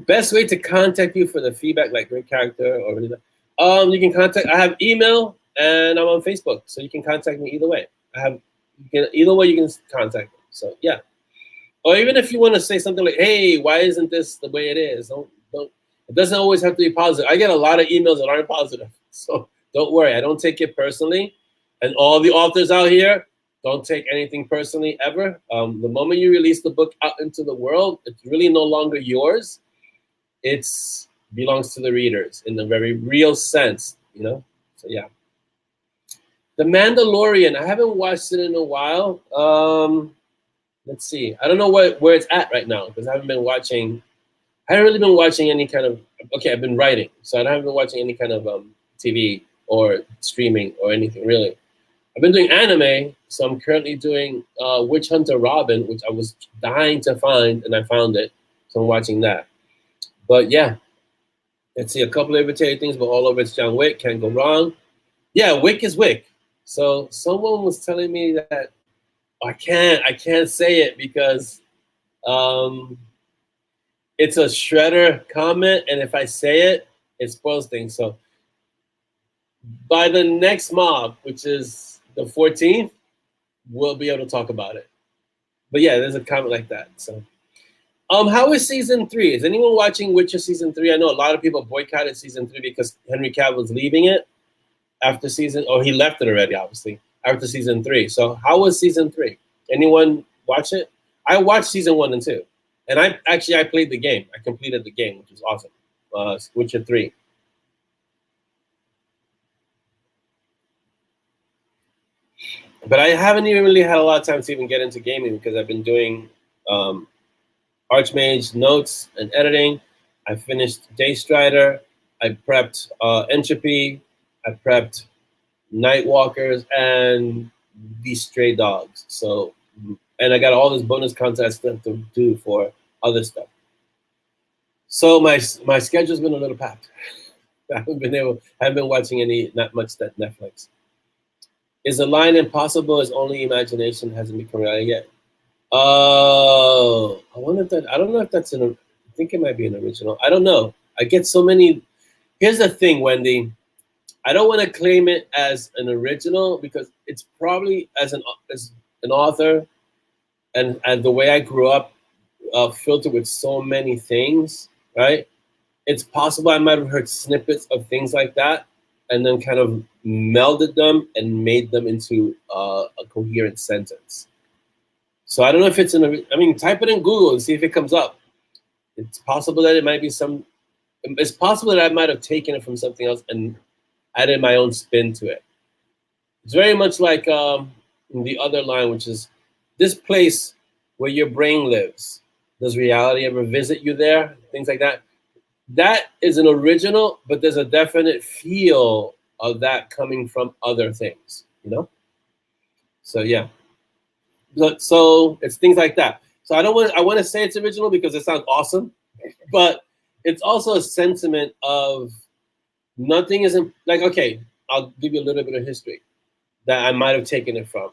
Best way to contact you for the feedback, like great character or anything. You can contact. I have email and I'm on Facebook, so you can contact me either way. Either way you can contact me. So yeah. Or even if you want to say something like, "Hey, why isn't this the way it is?" Don't. It doesn't always have to be positive. I get a lot of emails that aren't positive, so don't worry. I don't take it personally. And all the authors out here, don't take anything personally ever. The moment you release the book out into the world, it's really no longer yours. It belongs to the readers in a very real sense, you know. So yeah. The Mandalorian. I haven't watched it in a while. Let's see. I don't know where it's at right now because I haven't really been watching any kind of. Okay, I've been writing, so I haven't been watching any kind of TV or streaming or anything really. I've been doing anime, so I'm currently doing Witch Hunter Robin, which I was dying to find, and I found it, so I'm watching that. But yeah, let's see, a couple of irritating things, but all over it's John Wick. Can't go wrong. Yeah, Wick is Wick. So someone was telling me that I can't say it because it's a Shredder comment, and if I say it, it spoils things. So by the next mob, which is the 14th, we'll be able to talk about it. But yeah, there's a comment like that. So, how is season 3? Is anyone watching Witcher season 3? I know a lot of people boycotted season 3 because Henry Cavill's leaving it after season, or he left it already, obviously, after season 3. So how was season 3? Anyone watch it? I watched season 1 and 2. And I played the game. I completed the game, which was awesome. Witcher 3. But I haven't even really had a lot of time to even get into gaming because I've been doing Archmage notes and editing. I finished Daystrider. I prepped Entropy. I prepped Nightwalkers and these Stray Dogs. So, and I got all this bonus content stuff to do for other stuff. So my schedule's been a little packed. I haven't been watching not much that Netflix. Is the line impossible is only imagination hasn't become reality yet? Oh, I don't know if that's I think it might be an original. I don't know. I get so many. Here's the thing, Wendy. I don't want to claim it as an original because it's probably as an author and the way I grew up, filtered with so many things, right? It's possible I might have heard snippets of things like that and then kind of melded them and made them into a coherent sentence. So I don't know if it's type it in Google and see if it comes up. It's possible that it might be it's possible that I might have taken it from something else and added my own spin to it. It's very much like the other line, which is this place where your brain lives. Does reality ever visit you there? Things like that. That is an original, but there's a definite feel of that coming from other things, you know? So yeah. So it's things like that. So I want to say it's original because it sounds awesome, but it's also a sentiment of nothing isn't like, okay, I'll give you a little bit of history that I might have taken it from.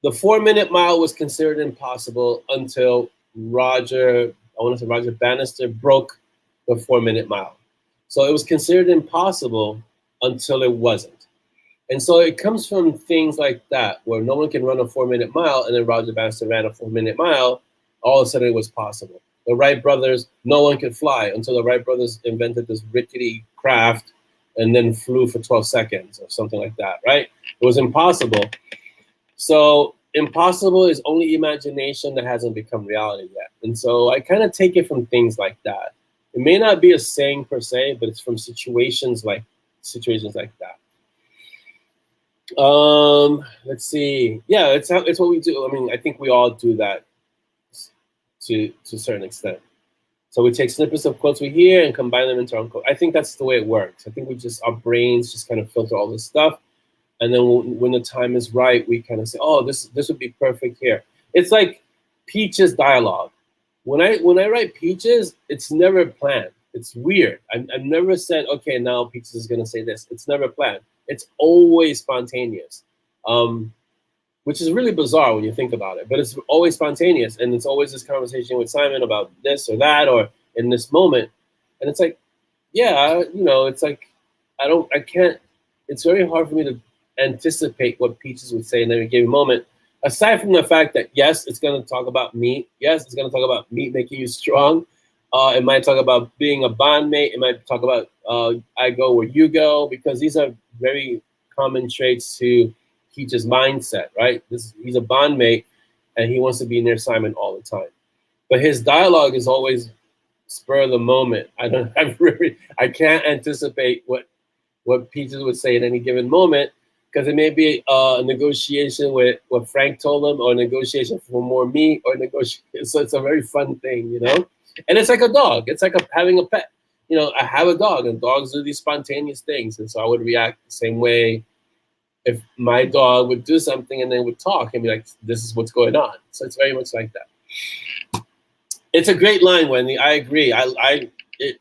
The 4-minute mile was considered impossible until Roger Bannister broke the 4-minute mile. So it was considered impossible until it wasn't. And so it comes from things like that, where no one can run a 4-minute mile, and then Roger Bannister ran a 4-minute mile, all of a sudden it was possible. The Wright brothers, no one could fly until the Wright brothers invented this rickety craft and then flew for 12 seconds or something like that, right? It was impossible. So impossible is only imagination that hasn't become reality yet. And so I kind of take it from things like that. It may not be a saying per se, but it's from situations like that. Let's see. Yeah, it's what we do. I mean, I think we all do that to a certain extent. So we take snippets of quotes we hear and combine them into our own quote. I think that's the way it works. I think our brains just kind of filter all this stuff, and then when the time is right, we kind of say, "Oh, this would be perfect here." It's like Peach's dialogue. When I write Peaches, it's never planned. It's weird. I've never said, "Okay, now Peaches is gonna say this." It's never planned. It's always spontaneous, which is really bizarre when you think about it. But it's always spontaneous, and it's always this conversation with Simon about this or that, or in this moment. And it's like, yeah, it's like I can't. It's very hard for me to anticipate what Peaches would say in every given moment. Aside from the fact that yes, it's going to talk about meat. Yes, it's going to talk about meat making you strong. It might talk about being a bondmate. It might talk about I go where you go, because these are very common traits to Peach's mindset, right? He's a bondmate, and he wants to be near Simon all the time. But his dialogue is always spur of the moment. I can't anticipate what Peaches would say at any given moment, because it may be a negotiation with what Frank told him, or a negotiation for more meat, or negotiation. So it's a very fun thing, And it's like a dog. It's like having a pet. I have a dog, and dogs do these spontaneous things, and so I would react the same way if my dog would do something and then would talk and be like, "This is what's going on." So it's very much like that. It's a great line, Wendy. I agree.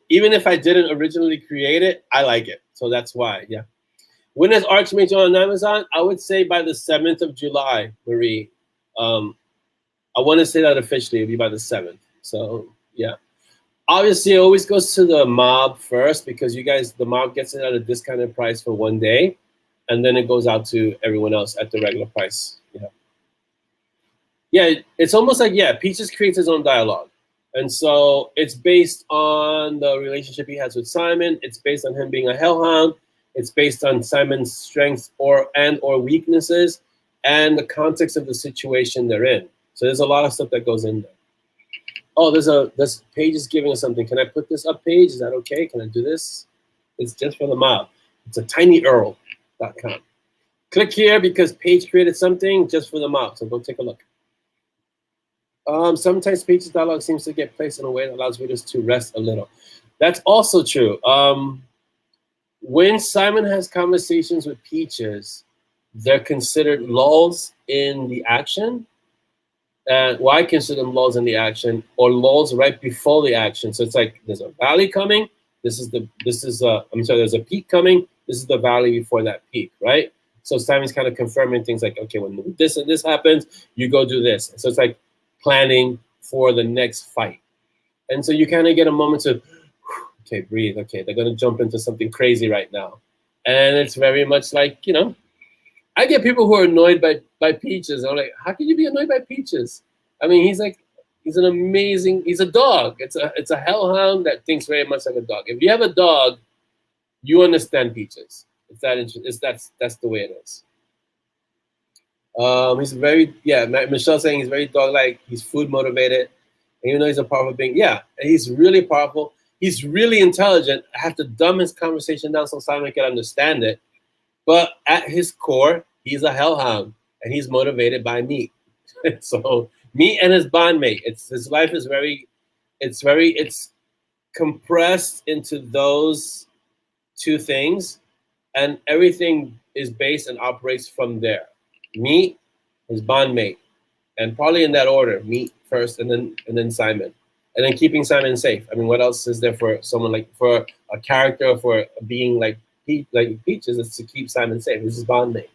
Even if I didn't originally create it, I like it. So that's why, yeah. When is Archmage on Amazon? I would say by the 7th of July, Marie. I want to say that officially. It'll be by the 7th. So, yeah. Obviously, it always goes to the MoB first, because the MoB gets it at a discounted price for one day, and then it goes out to everyone else at the regular price. Yeah, it's almost like, Peaches creates his own dialogue. And so it's based on the relationship he has with Simon. It's based on him being a hellhound. It's based on Simon's strengths or weaknesses, and the context of the situation they're in. So there's a lot of stuff that goes in there. Oh, this page is giving us something. Can I put this up, Page? Is that okay? Can I do this? It's just for the MoB. It's a tinyurl.com. Click here because Page created something just for the MoB. So go take a look. Sometimes Page's dialogue seems to get placed in a way that allows readers to rest a little. That's also true. When Simon has conversations with Peaches, they're considered lulls in the action. I consider them lulls in the action, or lulls right before the action. So it's like there's a valley coming. There's a peak coming. This is the valley before that peak, right? So Simon's kind of confirming things like, okay, when this and this happens, you go do this. So it's like planning for the next fight. And so you kind of get a moment to, okay, breathe. Okay, they're going to jump into something crazy right now. And it's very much like, I get people who are annoyed by Peaches. I'm like, how can you be annoyed by Peaches? I mean, he's a dog. It's a hellhound that thinks very much like a dog. If you have a dog, you understand Peaches. It's that interesting. That's the way it is. He's Michelle saying he's very dog-like. He's food motivated. And even though he's a powerful being, and he's really powerful. He's really intelligent. I have to dumb his conversation down so Simon can understand it. But at his core, he's a hellhound, and he's motivated by meat. So meat and his bondmate. His life is it's compressed into those two things, and everything is based and operates from there. Meat, his bondmate, and probably in that order: meat first, and then Simon, and then keeping Simon safe. I mean, what else is there for someone for a character, for a being like Peaches, is to keep Simon safe. This is his bondmate.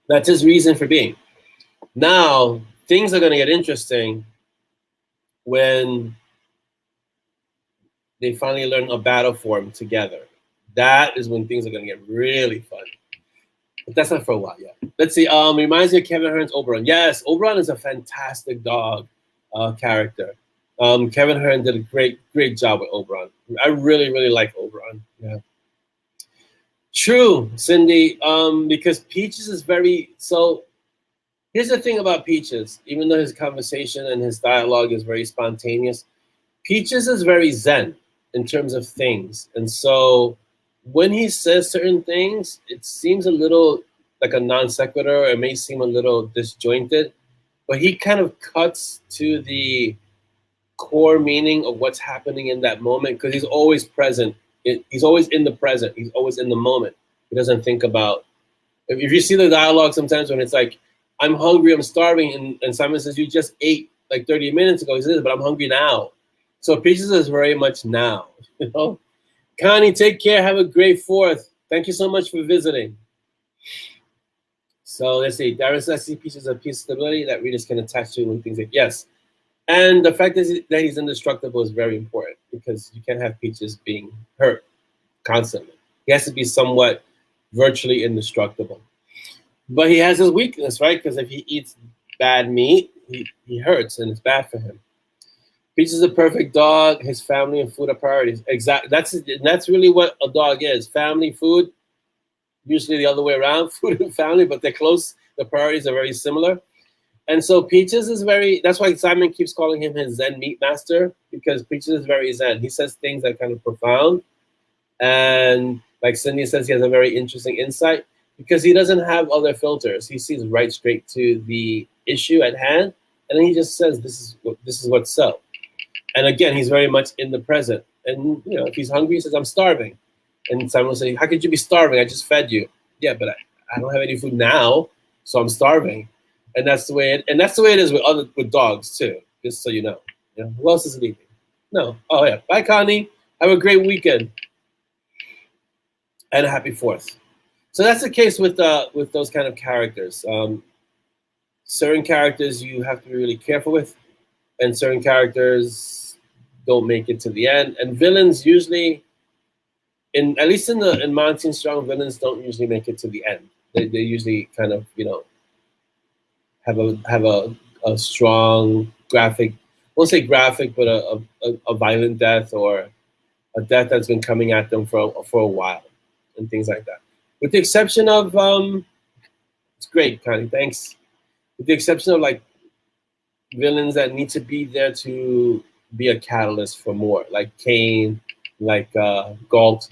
That's his reason for being. Now things are going to get interesting when they finally learn a battle form together. That is when things are going to get really fun. But that's not for a while yet. Let's see. Reminds me of Kevin Hearn's Oberon. Yes, Oberon is a fantastic dog character. Kevin Hearn did a great job with Oberon. I really, really like Oberon. Yeah. True, Cindy. Because Peaches is very Here's the thing about Peaches. Even though his conversation and his dialogue is very spontaneous, Peaches is very zen in terms of things. And so when he says certain things, it seems a little like a non sequitur, or it may seem a little disjointed, but he kind of cuts to the core meaning of what's happening in that moment because he's always present. He's always in the present. He's always in the moment. He doesn't think about. If you see the dialogue sometimes when it's like, I'm hungry, I'm starving, and Simon says, you just ate like 30 minutes ago. He says, but I'm hungry now. So Peaches is very much now. You know, Connie, take care. Have a great 4th. Thank you so much for visiting. So let's see. Darius, I see Peaches of peace stability that readers can attach to when things like yes. And the fact that he's indestructible is very important because you can't have Peaches being hurt constantly. He has to be somewhat virtually indestructible. But he has his weakness, right? Because if he eats bad meat, he hurts and it's bad for him. Peaches is a perfect dog. His family and food are priorities. Exactly. That's really what a dog is. Family, food, usually the other way around, food and family, but they're close. The priorities are very similar. And so Peaches is that's why Simon keeps calling him his Zen meat master, because Peaches is very Zen. He says things that are kind of profound. And like Cindy says, he has a very interesting insight because he doesn't have other filters. He sees right straight to the issue at hand. And then he just says, this is what's up. And again, he's very much in the present. And if he's hungry, he says, I'm starving. And Simon will say, how could you be starving? I just fed you. Yeah, but I don't have any food now, so I'm starving. And that's the way it is with dogs too. Just so you know. Who else is leaving? No. Oh yeah. Bye, Connie. Have a great weekend and a happy 4th. So that's the case with those kind of characters. Certain characters you have to be really careful with, and certain characters don't make it to the end. And villains usually, at least in Monty Strong, villains don't usually make it to the end. They usually kind of have a strong graphic, I won't say graphic, but a violent death or a death that's been coming at them for a while and things like that. With the exception of, it's great, Connie, thanks. With the exception of like villains that need to be there to be a catalyst for more, like Kane, like Galt,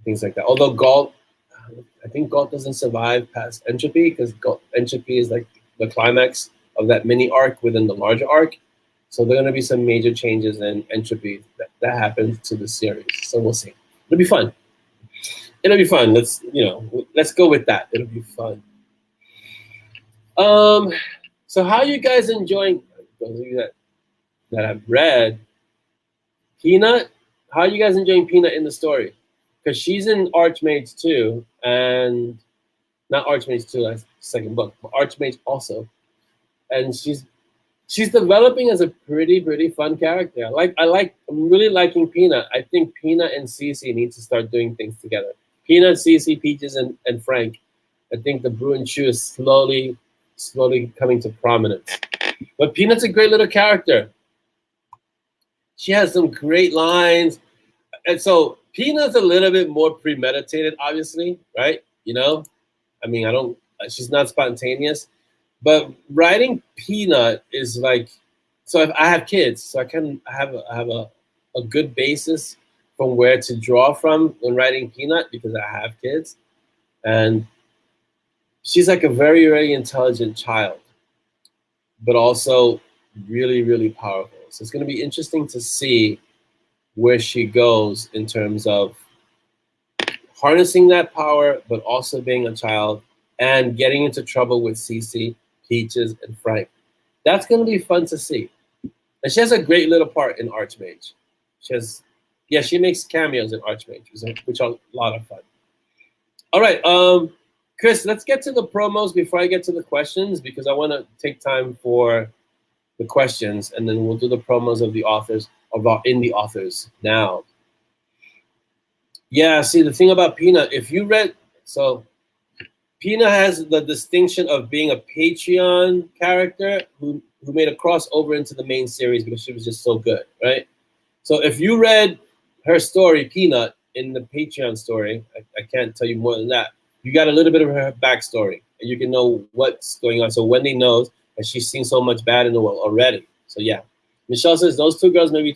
things like that. Although Galt, I think Galt doesn't survive past Entropy because Entropy is like the climax of that mini arc within the larger arc. So there are going to be some major changes in Entropy that happens to the series. So we'll see. It'll be fun. It'll be fun. Let's go with that. It'll be fun. So how are you guys enjoying, those of you that have read Peanut? How are you guys enjoying Peanut in the story? Because she's in Archmage too, and not Archmage 2, that's the second book, but Archmage also. And she's developing as a pretty fun character. I'm really liking Peanut. I think Peanut and Cece need to start doing things together. Peanut, Cece, Peaches, and Frank. I think the Brew and Chew is slowly coming to prominence. But Peanut's a great little character. She has some great lines. And so Peanut's a little bit more premeditated, obviously, right? I mean, she's not spontaneous, but writing Peanut is like, so if I have kids, so I have a good basis from where to draw from when writing Peanut because I have kids. And she's like a very, very intelligent child, but also really, really powerful. So it's going to be interesting to see where she goes in terms of harnessing that power, but also being a child and getting into trouble with Cece, Peaches, and Frank. That's going to be fun to see. And she has a great little part in Archmage. She makes cameos in Archmage, which are a lot of fun. All right, Chris, let's get to the promos before I get to the questions because I want to take time for the questions, and then we'll do the promos of the authors, of our indie authors now. Yeah, see, the thing about Peanut, if you read, so Peanut has the distinction of being a Patreon character who made a crossover into the main series because she was just so good, right? So if you read her story, Peanut, in the Patreon story, I can't tell you more than that. You got a little bit of her backstory and you can know what's going on. So Wendy knows, and she's seen so much bad in the world already. So yeah, Michelle says those two girls may be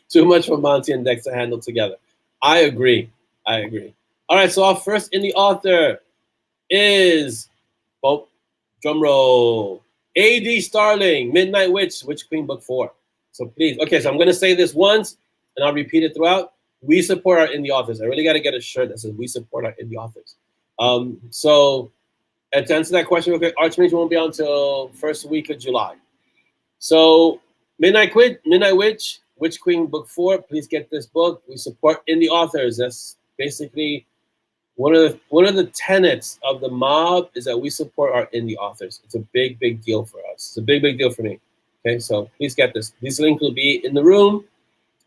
too much for Monty and Dex to handle together. I agree. I agree. All right, so our first indie author is, oh, drum roll, A.D. Starling, Midnight Witch Queen Book 4. So please, okay, so I'm going to say this once, and I'll repeat it throughout. We support our indie authors. I really got to get a shirt that says we support our indie authors. So, and to answer that question real quick, Archmage won't be on until first week of July. So, Midnight Witch Queen Book 4. Please get this book. We support indie authors. That's basically one of the tenets of the MoB is that we support our indie authors. It's a big deal for us. It's a big deal for me. Okay, so please get this. These links will be in the room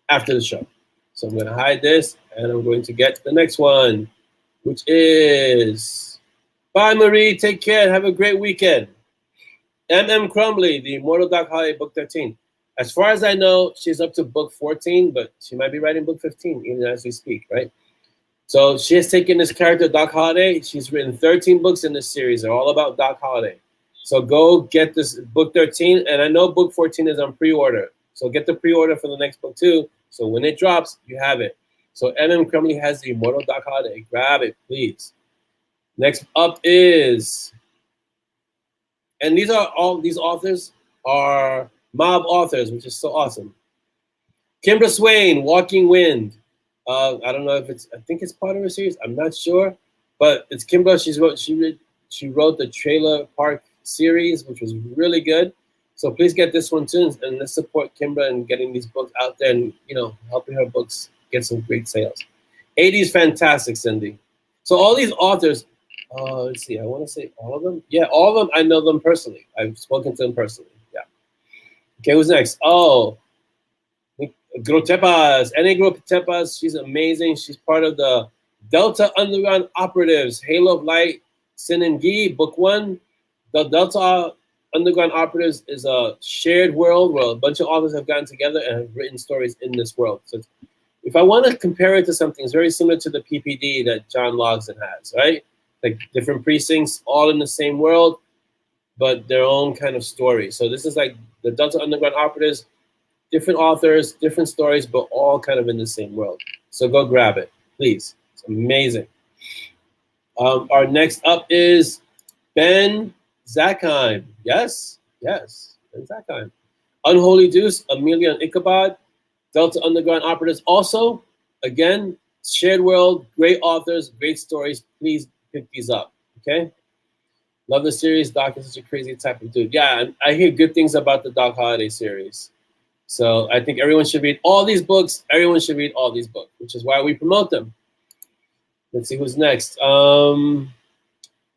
after the show. So I'm going to hide this, and I'm going to get the next one, which is, bye Marie, take care, have a great weekend. M.M. Crumbly, The Immortal Doc Holliday, Book 13. As far as I know, she's up to Book 14, but she might be writing Book 15 even as we speak, right? So she has taken this character, Doc Holliday. She's written 13 books in this series. They're all about Doc Holliday. So go get this Book 13, and I know Book 14 is on pre-order. So get the pre-order for the next book too. So when it drops, you have it. So M.M. Crumbly has The Immortal Doc Holliday. Grab it, please. Next up is, and these authors are MoB authors, which is so awesome. Kimbra Swain, Walking Wind. I don't know if I think it's part of her series. I'm not sure, but it's Kimbra. She wrote the Trailer Park series, which was really good. So please get this one too, and let's support Kimbra and getting these books out there, and helping her books get some great sales. 80's fantastic, Cindy. So all these authors, let's see, I want to say all of them. Yeah, all of them. I know them personally. I've spoken to them personally. Yeah. Okay, who's next? Oh. Grotepas, N.A. Grotepas, she's amazing. She's part of the Delta Underground Operatives, Halo of Light, Sin and Gi, Book 1. The Delta Underground Operatives is a shared world where a bunch of authors have gotten together and have written stories in this world. So if I want to compare it to something, it's very similar to the PPD that John Logsdon has, right? Like different precincts, all in the same world, but their own kind of story. So this is like the Delta Underground Operatives, different authors, different stories, but all kind of in the same world. So go grab it, please. It's amazing. Our next up is Ben Zackheim. Yes, Ben Zackheim. Unholy Deuce, Amelia and Ichabod, Delta Underground Operatives. Also, again, shared world, great authors, great stories. Please pick these up, okay? Love the series. Doc is such a crazy type of dude. Yeah, I hear good things about the Doc Holliday series. So I think everyone should read all these books. Everyone should read all these books, which is why we promote them. Let's see who's next.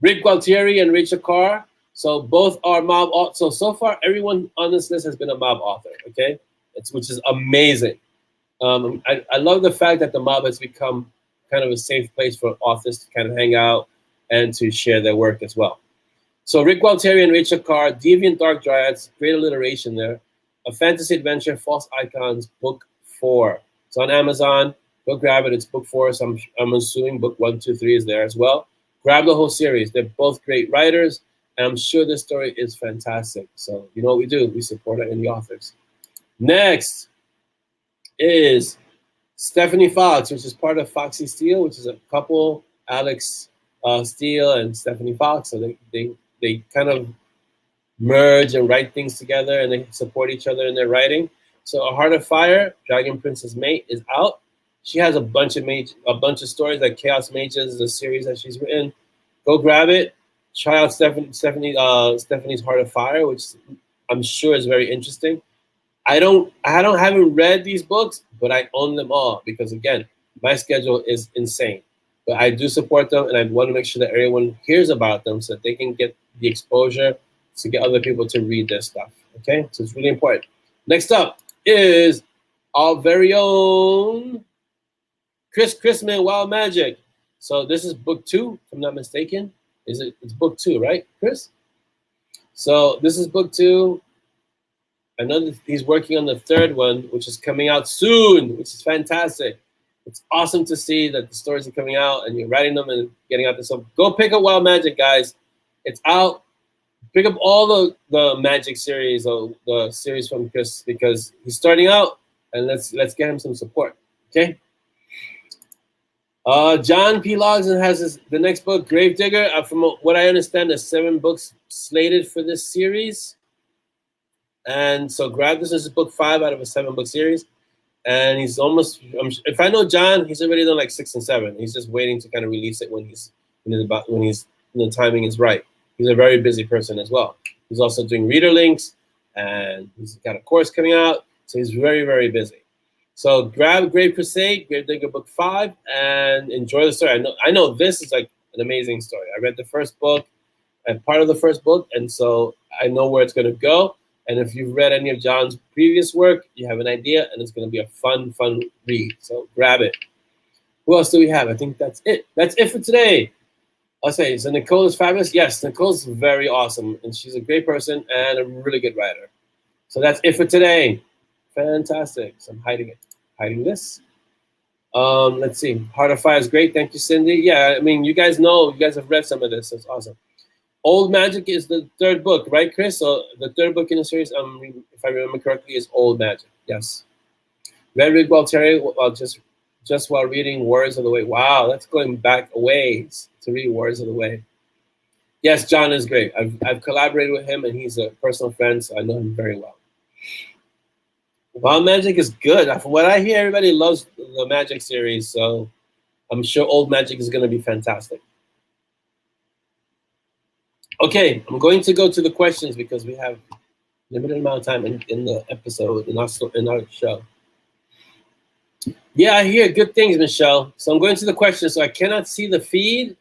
Rick Gualtieri and Rachel Carr. So both are MoB. So far, everyone on this list has been a MoB author, okay? Which is amazing. I love the fact that the MoB has become kind of a safe place for authors to kind of hang out and to share their work as well. So Rick Gualtieri and Rachel Carr, Deviant Dark Dryads, great alliteration there. A Fantasy Adventure, False Icons, Book 4. It's on Amazon. Go grab it. It's Book 4. So I'm assuming Book 1, 2, 3 is there as well. Grab the whole series. They're both great writers, and I'm sure this story is fantastic. So you know what we do? We support it in the authors. Next is Stephanie Fox, which is part of Foxy Steele, which is a couple, Alex Steele and Stephanie Fox. So they kind of merge and write things together, and they support each other in their writing. So A Heart of Fire, Dragon Princess Mate, is out. She has a bunch of stories like Chaos Mages, the series that she's written. Go grab it. Try out Stephanie's Heart of Fire, which I'm sure is very interesting. I haven't read these books, but I own them all because again, my schedule is insane. But I do support them, and I want to make sure that everyone hears about them so that they can get the exposure to get other people to read their stuff. Okay, so it's really important. Next up is our very own Chris Chrisman, Wild Magic. So this is book 2, if I'm not mistaken. It's book 2, right, Chris? So this is book 2. I know that he's working on the 3rd one, which is coming out soon, which is fantastic. It's awesome to see that the stories are coming out and you're writing them and getting out there. So go pick up Wild Magic, guys. It's out. Pick up all the Magic series or the series from Chris because he's starting out, and let's get him some support. Okay. John P. Logsdon has the next book, Gravedigger. From what I understand, there's 7 books slated for this series. And so grab this as book 5 out of a 7-book series. And he's almost, if I know John, he's already done like 6 and 7. He's just waiting to kind of release it when the timing is right. He's a very busy person as well. He's also doing reader links, and he's got a course coming out. So he's very, very busy. So grab Grave Crusade, Gravedigger book 5, and enjoy the story. I know this is like an amazing story. I read the first book and part of the first book, and so I know where it's going to go. And if you've read any of John's previous work, you have an idea, and it's going to be a fun read. So grab it. Who else do we have? I think that's it. That's it for today. I'll say, so Nicole is fabulous. Yes, Nicole's very awesome, and she's a great person and a really good writer. So that's it for today. Fantastic. So I'm hiding this. Let's see. Heart of Fire is great. Thank you, Cindy. Yeah, I mean, you guys have read some of this. That's awesome. Old Magic is the 3rd book, right, Chris? So the 3rd book in the series, if I remember correctly, is Old Magic. Yes. Red Rig Walteri, just while reading Warriors of the Way. Wow, that's going back a ways to read Warriors of the Way. Yes, John is great. I've collaborated with him, and he's a personal friend, so I know him very well. Wild Magic is good. From what I hear, everybody loves the Magic series, so I'm sure Old Magic is going to be fantastic. Okay, I'm going to go to the questions because we have limited amount of time in the episode, in our show. Yeah, I hear good things, Michelle. So I'm going to the questions. So I cannot see the feed,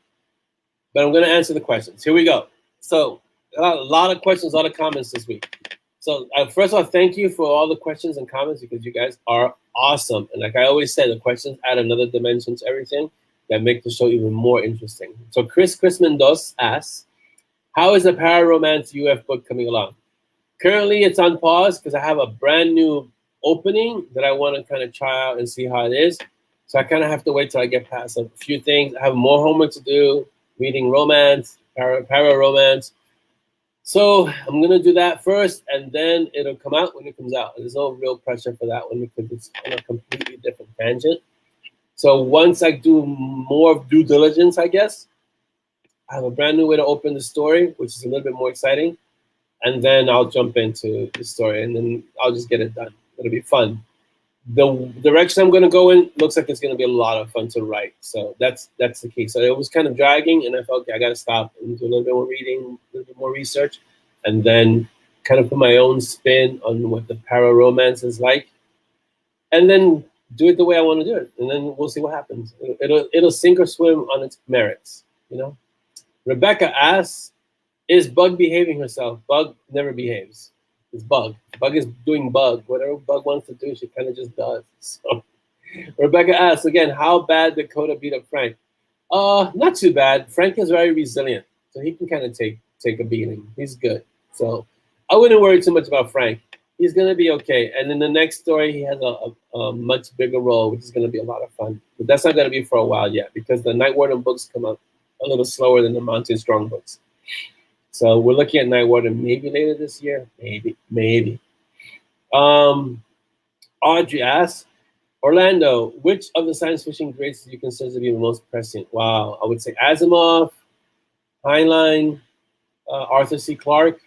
but I'm going to answer the questions. Here we go. So a lot of questions, a lot of comments this week. So first of all, thank you for all the questions and comments because you guys are awesome. And like I always say, the questions add another dimension to everything that make the show even more interesting. So Chris Mendoza asks, how is the Para-Romance UF book coming along? Currently, it's on pause because I have a brand new opening that I want to kind of try out and see how it is. So I kind of have to wait till I get past a few things. I have more homework to do, reading romance, para-romance. So I'm going to do that first, and then it'll come out when it comes out. There's no real pressure for that one because it's on a completely different tangent. So once I do more due diligence, I guess, I have a brand new way to open the story, which is a little bit more exciting. And then I'll jump into the story, and then I'll just get it done. It'll be fun. The direction I'm going to go in looks like it's going to be a lot of fun to write. So that's the case. So it was kind of dragging, and I felt, okay, I got to stop and do a little bit more reading, a little bit more research, and then kind of put my own spin on what the para-romance is like, and then do it the way I want to do it. And then we'll see what happens. It'll sink or swim on its merits, you know? Rebecca asks, is Bug behaving herself? Bug never behaves. It's Bug. Bug is doing Bug. Whatever Bug wants to do, she kind of just does. So Rebecca asks, again, how bad did Coda beat up Frank? Not too bad. Frank is very resilient, so he can kind of take a beating. He's good. So I wouldn't worry too much about Frank. He's going to be okay. And in the next story, he has a much bigger role, which is going to be a lot of fun. But that's not going to be for a while yet because the Night Warden books come out a little slower than the Mountain Strong books. So we're looking at Night Warden maybe later this year. Maybe. Audrey asks, Orlando, which of the science fiction greats do you consider to be the most prescient? Wow, I would say Asimov, Heinlein, Arthur C. Clarke.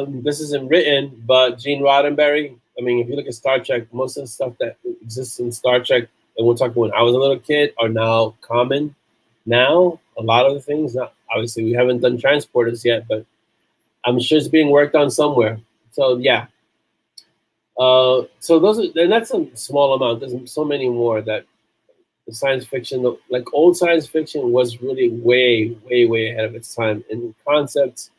This isn't written, but Gene Roddenberry. I mean, if you look at Star Trek, most of the stuff that exists in Star Trek, and we're talking when I was a little kid, are now common. Now, a lot of the things, obviously we haven't done transporters yet, but I'm sure it's being worked on somewhere. So yeah. So and that's a small amount. There's so many more that the science fiction, like old science fiction, was really way ahead of its time in concepts,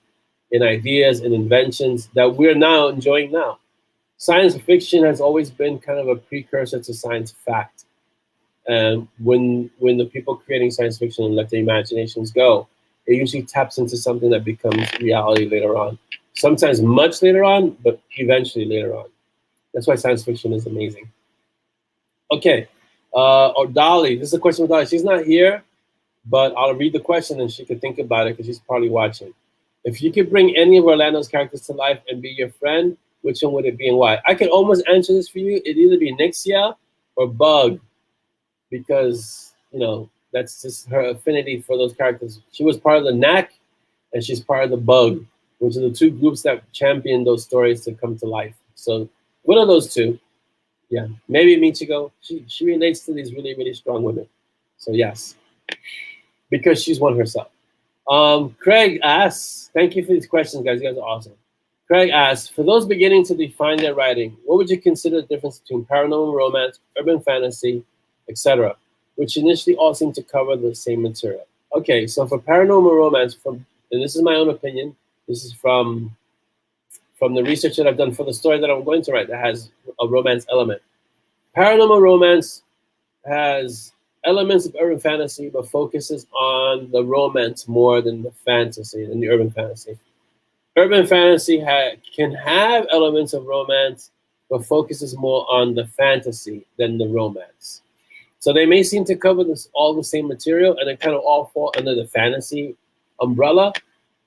in ideas, in inventions that we're now enjoying now. Science fiction has always been kind of a precursor to science fact. And when the people creating science fiction let their imaginations go, it usually taps into something that becomes reality later on. Sometimes much later on, but eventually later on. That's why science fiction is amazing. Okay, or Dolly. This is a question for Dolly. She's not here, but I'll read the question and she could think about it because she's probably watching. If you could bring any of Orlando's characters to life and be your friend, which one would it be and why? I could almost answer this for you. It'd either be Nixia or Bug, because that's just her affinity for those characters. She was part of the Knack, and she's part of the Bug, which are the two groups that champion those stories to come to life. So one of those two, yeah, maybe Michiko. She relates to these really, really strong women. So yes, because she's one herself. Craig asks, thank you for these questions, guys. You guys are awesome. Craig asks, for those beginning to define their writing, what would you consider the difference between paranormal romance, urban fantasy, etc., which initially all seem to cover the same material? Okay, so for paranormal romance, and this is my own opinion, this is from the research that I've done for the story that I'm going to write that has a romance element. Paranormal romance has elements of urban fantasy, but focuses on the romance more than the fantasy, than the urban fantasy. Urban fantasy can have elements of romance, but focuses more on the fantasy than the romance. So they may seem to cover all the same material, and they kind of all fall under the fantasy umbrella.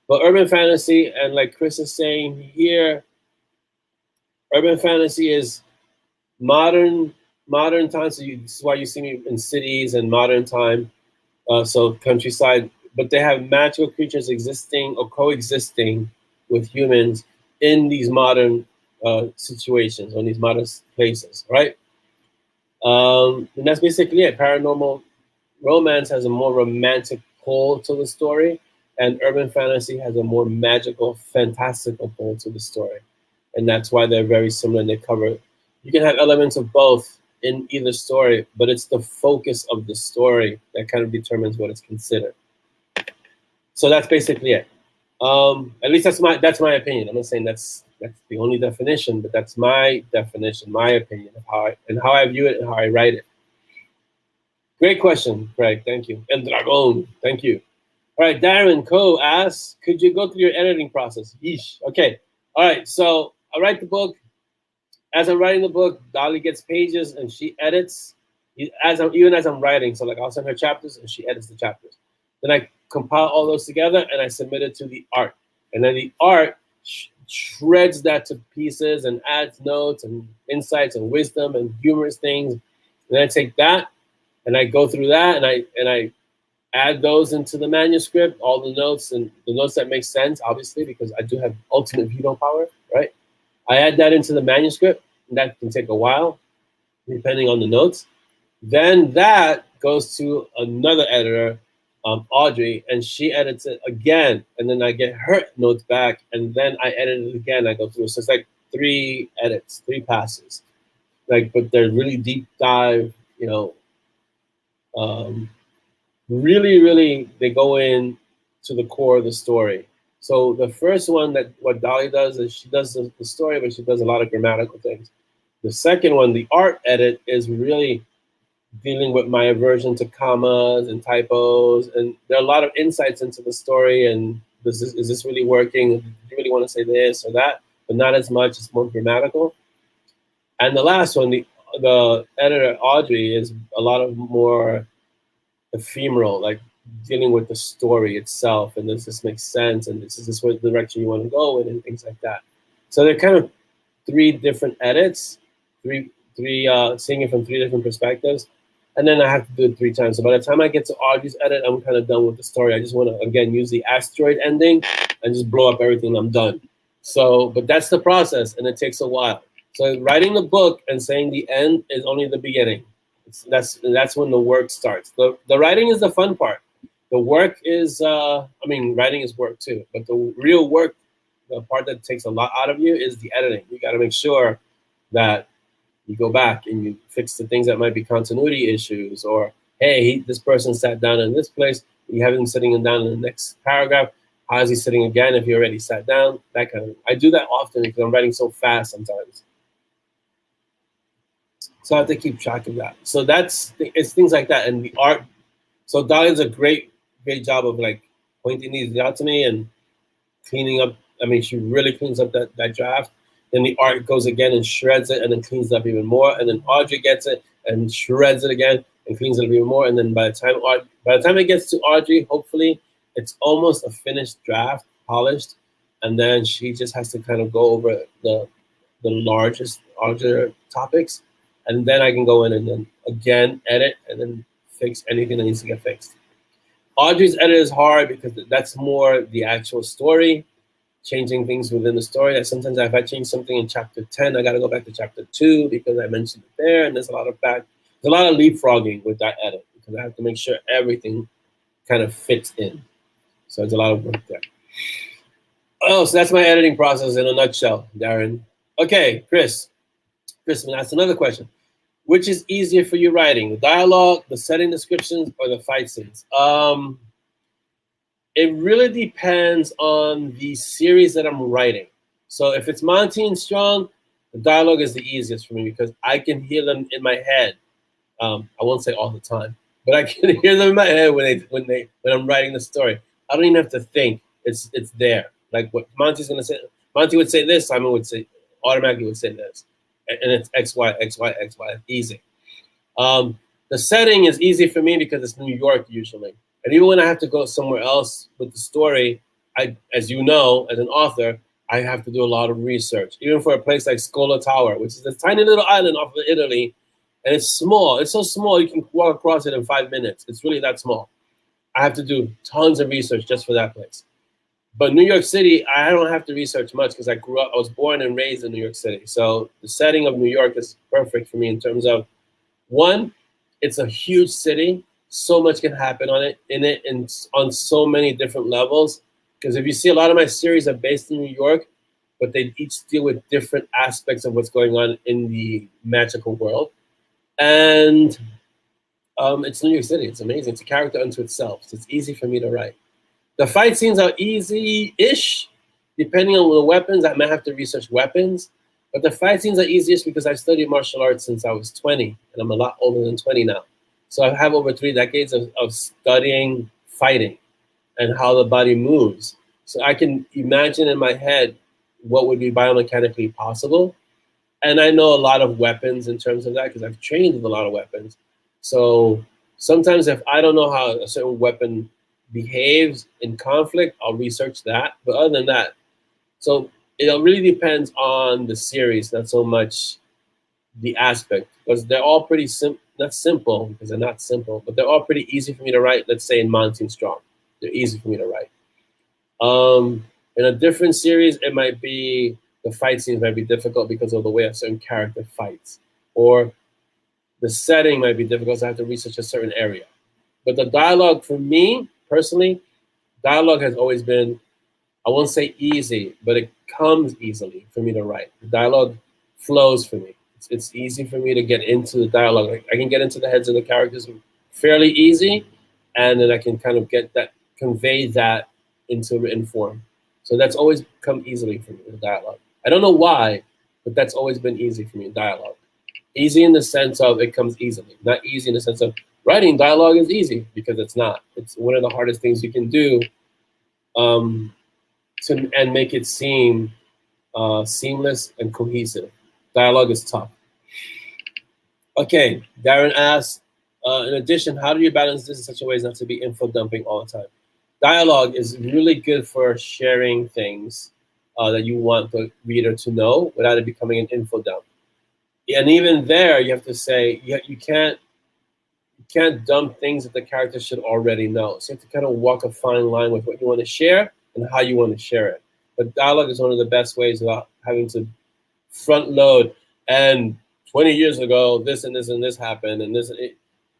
But urban fantasy, and like Chris is saying here, urban fantasy is modern times. So this is why you see me in cities and modern time, so countryside. But they have magical creatures existing or coexisting with humans in these modern situations, or in these modern places, right? And that's basically it. Paranormal romance has a more romantic pull to the story, and urban fantasy has a more magical, fantastical pull to the story. And that's why they're very similar, and they cover. You can have elements of both in either story, but it's the focus of the story that kind of determines what is considered. So that's basically it. At least that's my opinion. I'm not saying that's the only definition, but that's my definition, my opinion of how I view it and how I write it. Great question, Craig. Thank you. El Dragon. Thank you. All right, Darren Coe asks, could you go through your editing process? Yeesh. Okay. All right. So I write the book. As I'm writing the book, Dolly gets pages and she edits even as I'm writing. So like I'll send her chapters and she edits the chapters. Then I compile all those together and I submit it to the art. And then the art shreds that to pieces and adds notes and insights and wisdom and humorous things. And then I take that and I go through that and I add those into the manuscript, all the notes and the notes that make sense, obviously, because I do have ultimate veto power, right? I add that into the manuscript, and that can take a while, depending on the notes. Then that goes to another editor, Audrey, and she edits it again, and then I get her notes back, and then I edit it again. I go through, so it's like 3 edits, 3 passes, like, but they're really deep dive, really, really, they go in to the core of the story. So the first one, that what Dolly does is she does the story, but she does a lot of grammatical things. The second one, the art edit, is really dealing with my aversion to commas and typos, and there are a lot of insights into the story. And is this really working? Do you really want to say this or that? But not as much. It's more grammatical. And the last one, the editor Audrey, is a lot of more ephemeral, like dealing with the story itself, and does this make sense, and is this what direction you want to go in, and things like that. So they're kind of 3 different edits, seeing it from 3 different perspectives, and then I have to do it 3 times. So by the time I get to Audrey's edit, I'm kind of done with the story. I just want to again use the asteroid ending and just blow up everything. I'm done. So, but that's the process, and it takes a while. So writing the book and saying the end is only the beginning. That's when the work starts. The writing is the fun part. The work is, writing is work too, but the real work, the part that takes a lot out of you, is the editing. You got to make sure that you go back and you fix the things that might be continuity issues, or, hey, this person sat down in this place, you have him sitting down in the next paragraph. How is he sitting again if he already sat down? That kind of thing. I do that often because I'm writing so fast sometimes. So I have to keep track of that. So it's things like that. And the art, so Dolly does a great job of like pointing these out to me and cleaning up. I mean, she really cleans up that draft. Then the art goes again and shreds it and then cleans it up even more. And then Audrey gets it and shreds it again. and cleans it a bit more. And then by the time it gets to Audrey, hopefully it's almost a finished draft, polished, and then she just has to kind of go over the larger topics, and then I can go in and then again edit and then fix anything that needs to get fixed. Audrey's edit is hard because that's more the actual story, changing things within the story. That sometimes if I change something in chapter 10, I got to go back to chapter 2 because I mentioned it there, and there's a lot of leapfrogging with that edit because I have to make sure everything kind of fits in. So it's a lot of work there. Oh, so that's my editing process in a nutshell, Darren. Okay, Chris, that's another question. Which is easier for you writing, the dialogue, the setting descriptions, or the fight scenes? It really depends on the series that I'm writing. So if it's Monty and Strong, the dialogue is the easiest for me because I can hear them in my head. I won't say all the time, but I can hear them in my head when I'm writing the story. I don't even have to think. It's there. Like what Monty's gonna say. Monty would say this. Simon would say automatically would say this, and it's X Y X Y X Y. Easy. The setting is easy for me because it's New York usually. And even when I have to go somewhere else with the story, as you know, as an author, I have to do a lot of research. Even for a place like Scola Tower, which is a tiny little island off of Italy, and it's small. It's so small you can walk across it in 5 minutes. It's really that small. I have to do tons of research just for that place. But New York City, I don't have to research much because I was born and raised in New York City. So the setting of New York is perfect for me in terms of, one, it's a huge city. So much can happen in it and on so many different levels. Because if you see, a lot of my series are based in New York, but they each deal with different aspects of what's going on in the magical world. And it's New York City. It's amazing. It's a character unto itself. So it's easy for me to write. The fight scenes are easy-ish, depending on the weapons. I might have to research weapons. But the fight scenes are easiest because I've studied martial arts since I was 20, and I'm a lot older than 20 now. So I have over 3 decades of studying fighting and how the body moves. So I can imagine in my head what would be biomechanically possible. And I know a lot of weapons in terms of that because I've trained with a lot of weapons. So sometimes if I don't know how a certain weapon behaves in conflict, I'll research that. But other than that, so it really depends on the series, not so much the aspect, because they're all pretty not simple because they're not simple, but they're all pretty easy for me to write. Let's say in Monty and Strong, they're easy for me to write. In a different series, it might be the fight scenes might be difficult because of the way a certain character fights, or the setting might be difficult, so I have to research a certain area. But the dialogue for me, personally, dialogue has always been, I won't say easy, but it comes easily for me to write. The dialogue flows for me. It's easy for me to get into the dialogue. Like, I can get into the heads of the characters fairly easy, and then I can kind of convey that into written form. So that's always come easily for me, the dialogue. I don't know why, but that's always been easy for me, dialogue. Easy in the sense of it comes easily. Not easy in the sense of writing dialogue is easy, because it's not. It's one of the hardest things you can do and make it seem seamless and cohesive. Dialogue is tough. Okay, Darren asks, in addition, how do you balance this in such a way as not to be info dumping all the time? Dialogue is really good for sharing things that you want the reader to know without it becoming an info dump. And even there, you have to say you can't dump things that the character should already know. So you have to kind of walk a fine line with what you want to share and how you want to share it. But dialogue is one of the best ways without having to front load. And 20 years ago, this and this and this happened, and this.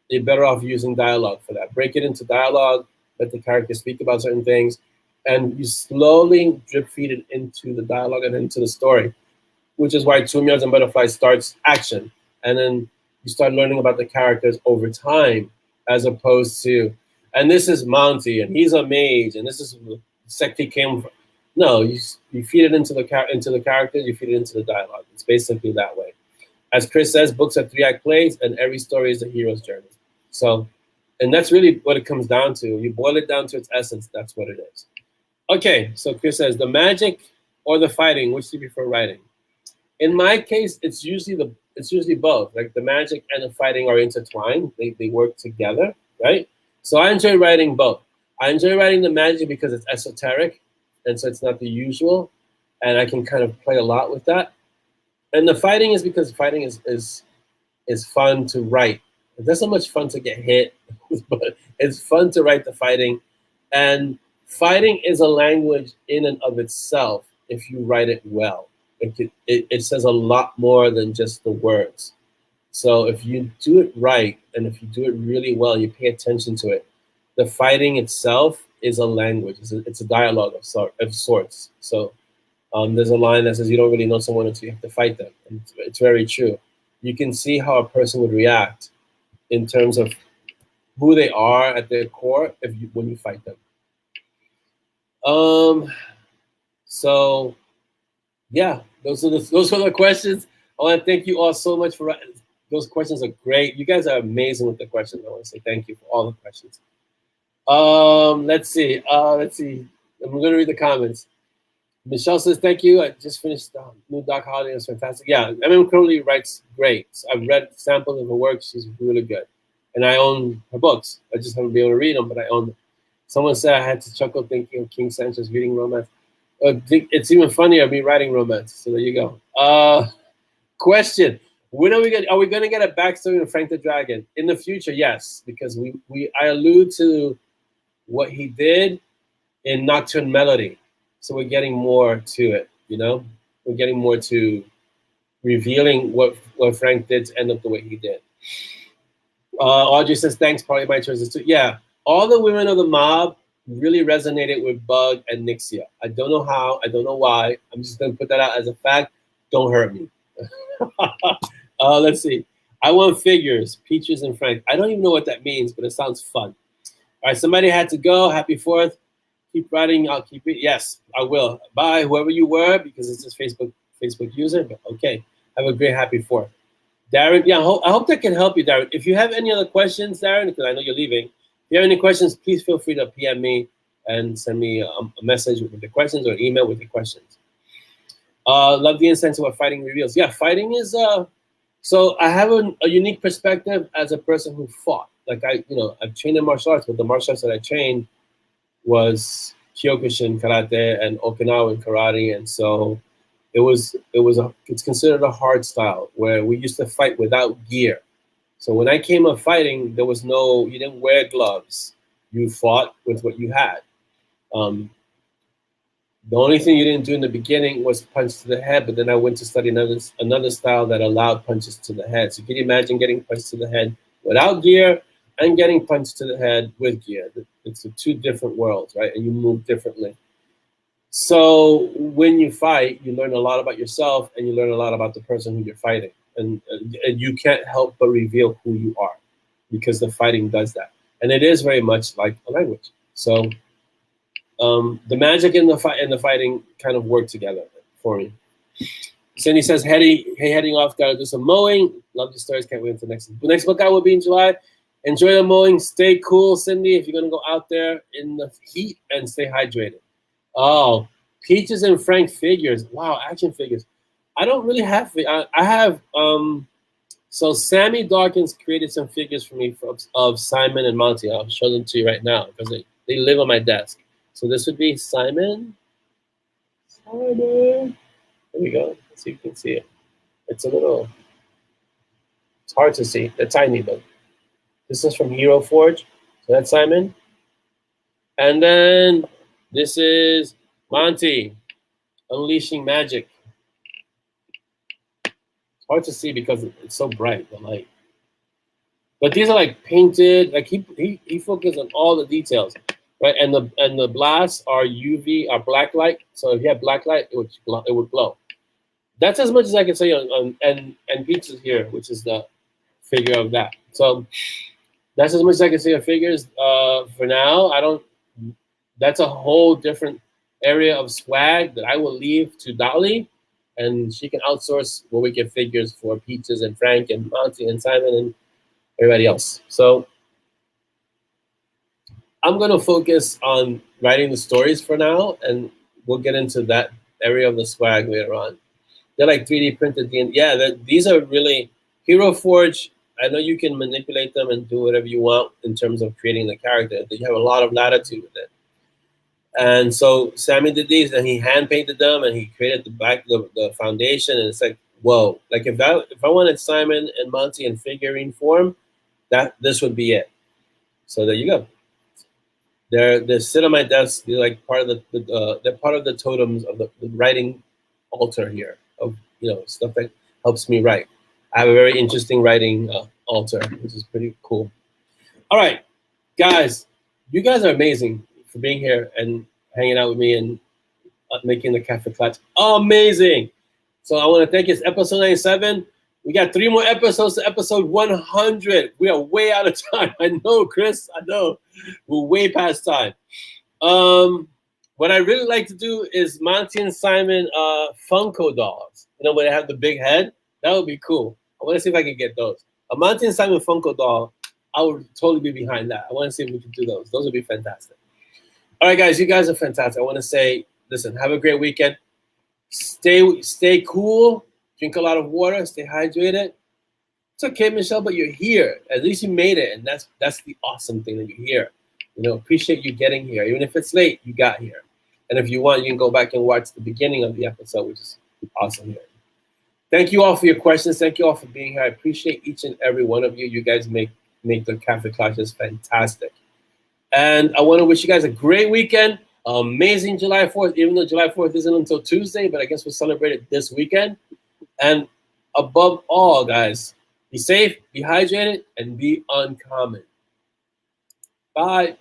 You're better off using dialogue for that. Break it into dialogue. Let the character speak about certain things, and you slowly drip feed it into the dialogue and into the story, which is why 2 Yards and Butterflies starts action, and then you start learning about the characters over time, as opposed to, and this is Monty, and he's a mage, and this is the sect he came from. No, you feed it into the characters, you feed it into the dialogue. It's basically that way. As Chris says, books are 3-act plays, and every story is a hero's journey. So, and that's really what it comes down to. You boil it down to its essence, that's what it is. Okay, so Chris says, the magic or the fighting, which do you prefer writing? In my case, it's usually it's usually both. Like the magic and the fighting are intertwined. They work together, right? So I enjoy writing both. I enjoy writing the magic because it's esoteric, and so it's not the usual, and I can kind of play a lot with that. And the fighting is because fighting is fun to write. It's not so much fun to get hit, but it's fun to write the fighting. And fighting is a language in and of itself if you write it well. It says a lot more than just the words. So if you do it right and if you do it really well, you pay attention to it, the fighting itself is a language. It's a dialogue of sorts. So there's a line that says you don't really know someone until you have to fight them. And it's very true. You can see how a person would react in terms of who they are at their core when you fight them. So yeah, those are the questions. I want to thank you all so much for those questions. Are great. You guys are amazing with the questions. I want to say thank you for all the questions. Let's see. I'm going to read the comments. Michelle says, thank you. I just finished new Doc Holiday. It was fantastic. Yeah, M.M. Crowley writes great. I've read samples of her work. She's really good. And I own her books. I just haven't been able to read them, but I own them. Someone said I had to chuckle thinking of King Sanchez reading romance. It's even funnier me writing romance. So there you go. Question. When are we going to get a backstory of Frank the Dragon? In the future, yes. Because I allude to what he did in Nocturne Melody. So we're getting more to it, you know? We're getting more to revealing what Frank did to end up the way he did. Audrey says, thanks, probably my choices too. Yeah, all the women of the mob really resonated with Bug and Nixia. I don't know how, I don't know why. I'm just going to put that out as a fact. Don't hurt me. Let's see. I want figures, Peaches and Frank. I don't even know what that means, but it sounds fun. All right, somebody had to go. Happy 4th. Keep writing. I'll keep reading. Yes, I will. Bye, whoever you were, because it's just Facebook user. But okay, have a great happy 4th. Darren, yeah, I hope that can help you, Darren. If you have any other questions, Darren, because I know you're leaving, if you have any questions, please feel free to PM me and send me a message with the questions or email with the questions. Love the insights of what fighting reveals. Yeah, fighting is so I have a unique perspective as a person who fought. Like I've trained in martial arts, but the martial arts that I trained was Kyokushin karate and Okinawan karate, and so it's considered a hard style where we used to fight without gear. So when I came up fighting, you didn't wear gloves. You fought with what you had. The only thing you didn't do in the beginning was punch to the head, but then I went to study another style that allowed punches to the head. So can you imagine getting punched to the head without gear and getting punched to the head with gear? It's two different worlds, right? And you move differently. So when you fight, you learn a lot about yourself and you learn a lot about the person who you're fighting. And you can't help but reveal who you are because the fighting does that. And it is very much like a language. So the magic and the fighting kind of work together for me. Cindy says, heading off, gotta do some mowing. Love the stories, can't wait until the next book out will be in July. Enjoy the mowing, stay cool, Cindy, if you're gonna go out there in the heat, and stay hydrated. Oh, Peaches and Frank figures. Wow, action figures. I don't really have, I have, so Sammy Dawkins created some figures for me of Simon and Monty. I'll show them to you right now because they live on my desk. So this would be Simon. There we go. Let's see if you can see it. It's hard to see. They're tiny, but this is from Hero Forge. So that's Simon. And then this is Monty, Unleashing Magic. It's hard to see because it's so bright, the light. But these are like painted, like he focused on all the details. Right, and the blasts are UV, are black light. So if you have black light, it would glow. That's as much as I can say on and Peaches here, which is the figure of that. So that's as much as I can say of figures for now. That's a whole different area of swag that I will leave to Dolly, and she can outsource where we get figures for Peaches and Frank and Monty and Simon and everybody else. So I'm going to focus on writing the stories for now, and we'll get into that area of the swag later on. They're like 3D printed. Yeah, these are really Hero Forge. I know you can manipulate them and do whatever you want in terms of creating the character. You have a lot of latitude with it. And so Sammy did these, and he hand painted them, and he created the foundation. And it's like, whoa! Like if I wanted Simon and Monty in figurine form, this would be it. So there you go. They sit on my desk. They're like part of they're part of the totems of the writing altar here of stuff that helps me write. I have a very interesting writing altar, which is pretty cool. All right, guys, you guys are amazing for being here and hanging out with me and making the Kaffeeklatsch amazing. So I want to thank you. It's episode 97. We got 3 more episodes to episode 100. We are way out of time. I know, Chris. I know. We're way past time. What I really like to do is Monty and Simon Funko dolls. Where they have the big head. That would be cool. I want to see if I can get those. A Monty and Simon Funko doll, I would totally be behind that. I want to see if we can do those. Those would be fantastic. All right, guys. You guys are fantastic. I want to say, listen, have a great weekend. Stay cool. Drink a lot of water. Stay hydrated. It's okay, Michelle, but you're here. At least you made it, and that's the awesome thing that you're here. Appreciate you getting here. Even if it's late, you got here. And if you want, you can go back and watch the beginning of the episode, which is awesome here. Thank you all for your questions. Thank you all for being here. I appreciate each and every one of you. You guys make the Kaffeeklatsch fantastic. And I want to wish you guys a great weekend. Amazing July 4th, even though July 4th isn't until Tuesday, but I guess we'll celebrate it this weekend. And above all, guys, be safe, be hydrated, and be uncommon. Bye.